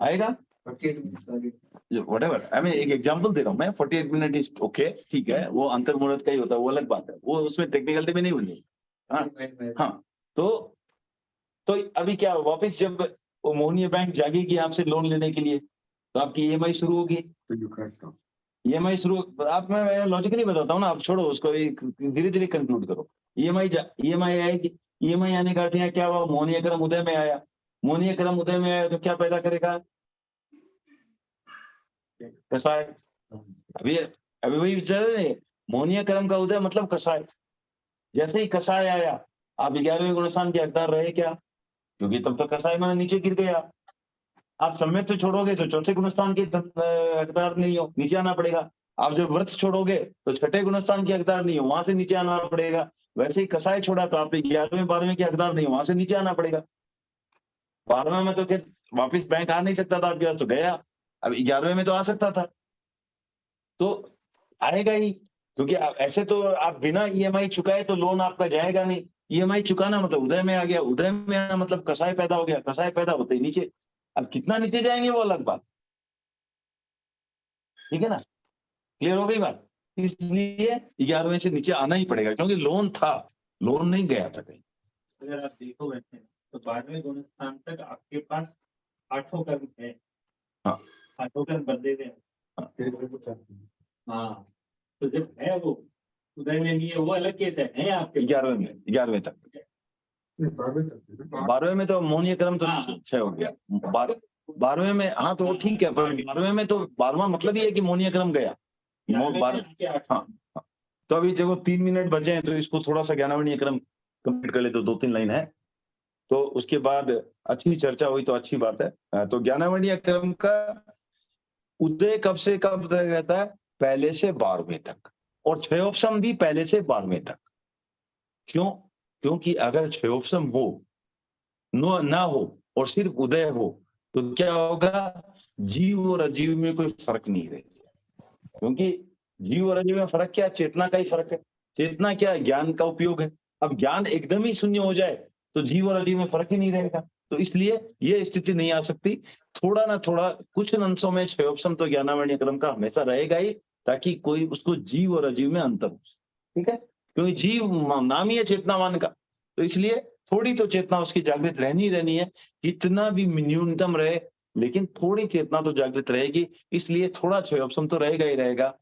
आएगा, व्हाटएवर। मैं एक एग्जांपल दे रहा हूं मैं, 48 मिनट इज ओके, ठीक है, वो अंतर मुहूर्त का ही होता है, वो अलग बात है, वो उसमें टेक्निकलिटी में नहीं बनी। हाँ, तो अभी क्या, वापस जब वो मोहनीय बैंक जागेगी आपसे लोन लेने के लिए, तो आपकी ईएमआई शुरू होगी, ईएमआई शुरू, आप मैं लॉजिकली बताता हूँ ना, आप छोड़ो उसको, धीरे धीरे कंक्लूड करो। ईएमआई आएगी, ईएमआई आने का अर्थ क्या हुआ, मोहनीय क्रम उदय में आया, मोहनीय क्रम उदय में आया तो क्या पैदा करेगा, कसाय। अभी वही चल रहे, मोहनीय क्रम का उदय मतलब कसाय। जैसे ही कसाय आया, आप 11वें गुणस्थान के हकदार रहे क्या, क्योंकि तब तक कसाय में नीचे गिर गया। आप सम्यक तो छोड़ोगे तो चौथे गुणस्थान के हकदार नहीं हो, नीचे आना पड़ेगा। आप जब व्रत छोड़ोगे तो छठे गुणस्थान के हकदार नहीं हो, वहां से नीचे आना पड़ेगा। वैसे ही कसाय छोड़ा तो आप 11वें 12वें के हकदार नहीं हो, वहां से नीचे आना पड़ेगा। 12वें में तो फिर वापिस बैंक आ नहीं सकता था आपके पास, तो गया। अब 11वें में तो आ सकता था, तो आएगा ही, क्योंकि ऐसे तो आप बिना ईएमआई चुकाए तो लोन आपका जाएगा नहीं। ईएमआई चुकाना मतलब उदय में आ गया, उदय में आना मतलब कसाय पैदा हो गया, कसाय पैदा होते ही नीचे। अब कितना नीचे जाएंगे वो अलग बात, ठीक है ना, क्लियर हो गई बात। इसलिए 11वें से नीचे आना ही पड़ेगा, क्योंकि लोन था, लोन नहीं गया था कहीं। अगर आप देखो वैसे तो 12वें गुणस्थान तक आपके पास 8 कर्म है, हाँ 8 कर्म बदले थे। हाँ, तो जब है वो उदय में नहीं है, वो अलग केस है आपके 11वें तक। 12वें में तो मोहनीय कर्म तो 6 हो गया, 12वें में, हाँ तो वो ठीक है, पर 12वें में तो 12वां मतलब ही है कि मोहनीय कर्म गया। हाँ, तो अभी देखो 3 मिनट बचे हैं, तो इसको थोड़ा सा ज्ञानावरणीय क्रम कंप्लीट कर ले, तो 2-3 लाइन है, तो उसके बाद अच्छी चर्चा हुई तो अच्छी बात है। तो ज्ञानावरणीय क्रम का उदय कब से कब तक रहता है, पहले से 12वें तक, और क्षयोपशम भी पहले से 12वें तक। क्यों, क्योंकि अगर क्षयोपशम हो ना हो और सिर्फ उदय हो तो क्या होगा, जीव और अजीव में कोई फर्क नहीं रहेगा। क्योंकि जीव और अजीव में फर्क क्या, चेतना का ही फर्क है, चेतना क्या, ज्ञान का उपयोग है। अब ज्ञान एकदम ही शून्य हो जाए तो जीव और अजीव में फर्क ही नहीं रहेगा, तो इसलिए ये स्थिति नहीं आ सकती। थोड़ा ना थोड़ा कुछ अंशों में क्षयोपशम तो ज्ञानावरणीय क्रम का हमेशा रहेगा ही, ताकि कोई उसको जीव और अजीव में अंतर हो, ठीक है, क्योंकि जीव नाम ही है चेतनावान का, तो इसलिए थोड़ी तो चेतना उसकी जागृत रहनी है, कितना भी न्यूनतम रहे, लेकिन थोड़ी चेतना तो जागृत रहेगी, इसलिए थोड़ा क्षयोपशम तो रहेगा ही रहेगा।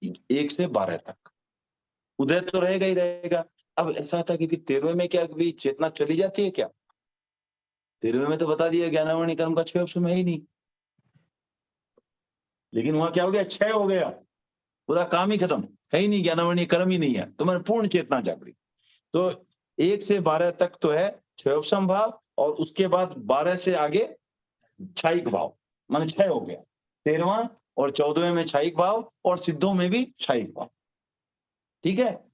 1 से 12 तक उदय तो रहेगा ही रहेगा। अब ऐसा था कि 13वें में क्या कभी चेतना चली जाती है क्या, 13वें में तो बता दिया ज्ञानावरणीय कर्म का क्षयोपशम है ही नहीं, लेकिन वहां क्या हो गया, 6 हो गया, पूरा काम ही खत्म, है ही नहीं, ज्ञानावर्णीय कर्म ही नहीं है, तुम्हारी पूर्ण चेतना जागृत। तो 1 से 12 तक तो है क्षयोपम भाव, और उसके बाद 12 से आगे क्षयिक भाव, माने क्षय हो गया। 13वां और 14वें में क्षयिक भाव, और सिद्धों में भी क्षयिक भाव। ठीक है,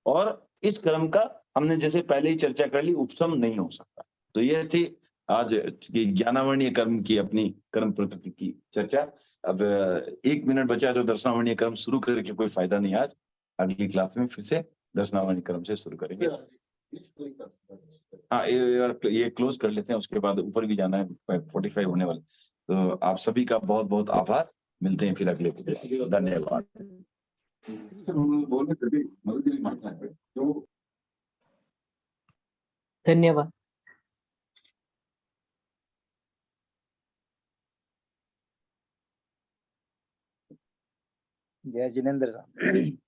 और इस क्रम का हमने जैसे पहले ही चर्चा कर ली, उपशम नहीं हो सकता। तो ये थी आज की ज्ञानावर्णीय कर्म की अपनी कर्म प्रकृति की चर्चा। अब 1 मिनट बचा तो दर्शनावर्णीय कर्म शुरू करके कोई फायदा नहीं। आज अगली क्लास में फिर से दर्शनावर्णीय कर्म से शुरू करेंगे। हाँ, ये क्लोज कर लेते हैं, उसके बाद ऊपर भी जाना है, 45 होने वाले। तो आप सभी का बहुत बहुत आभार, मिलते हैं फिर अगले वीडियो। धन्यवाद। धन्यवाद। जय जिनेंद्र साहब।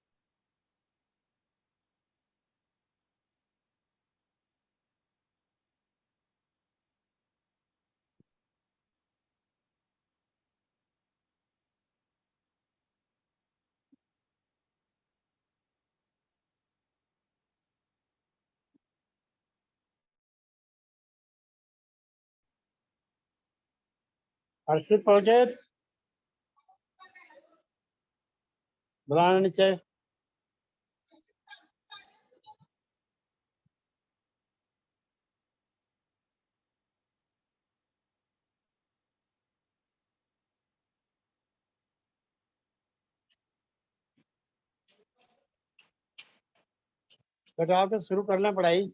हर्षित प्रोजेक्ट बुलाना नीचे। बेटा तो शुरू करना पढ़ाई,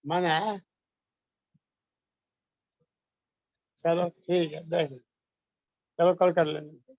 मन है। चलो ठीक है, देख लो। चलो कल कर लेंगे।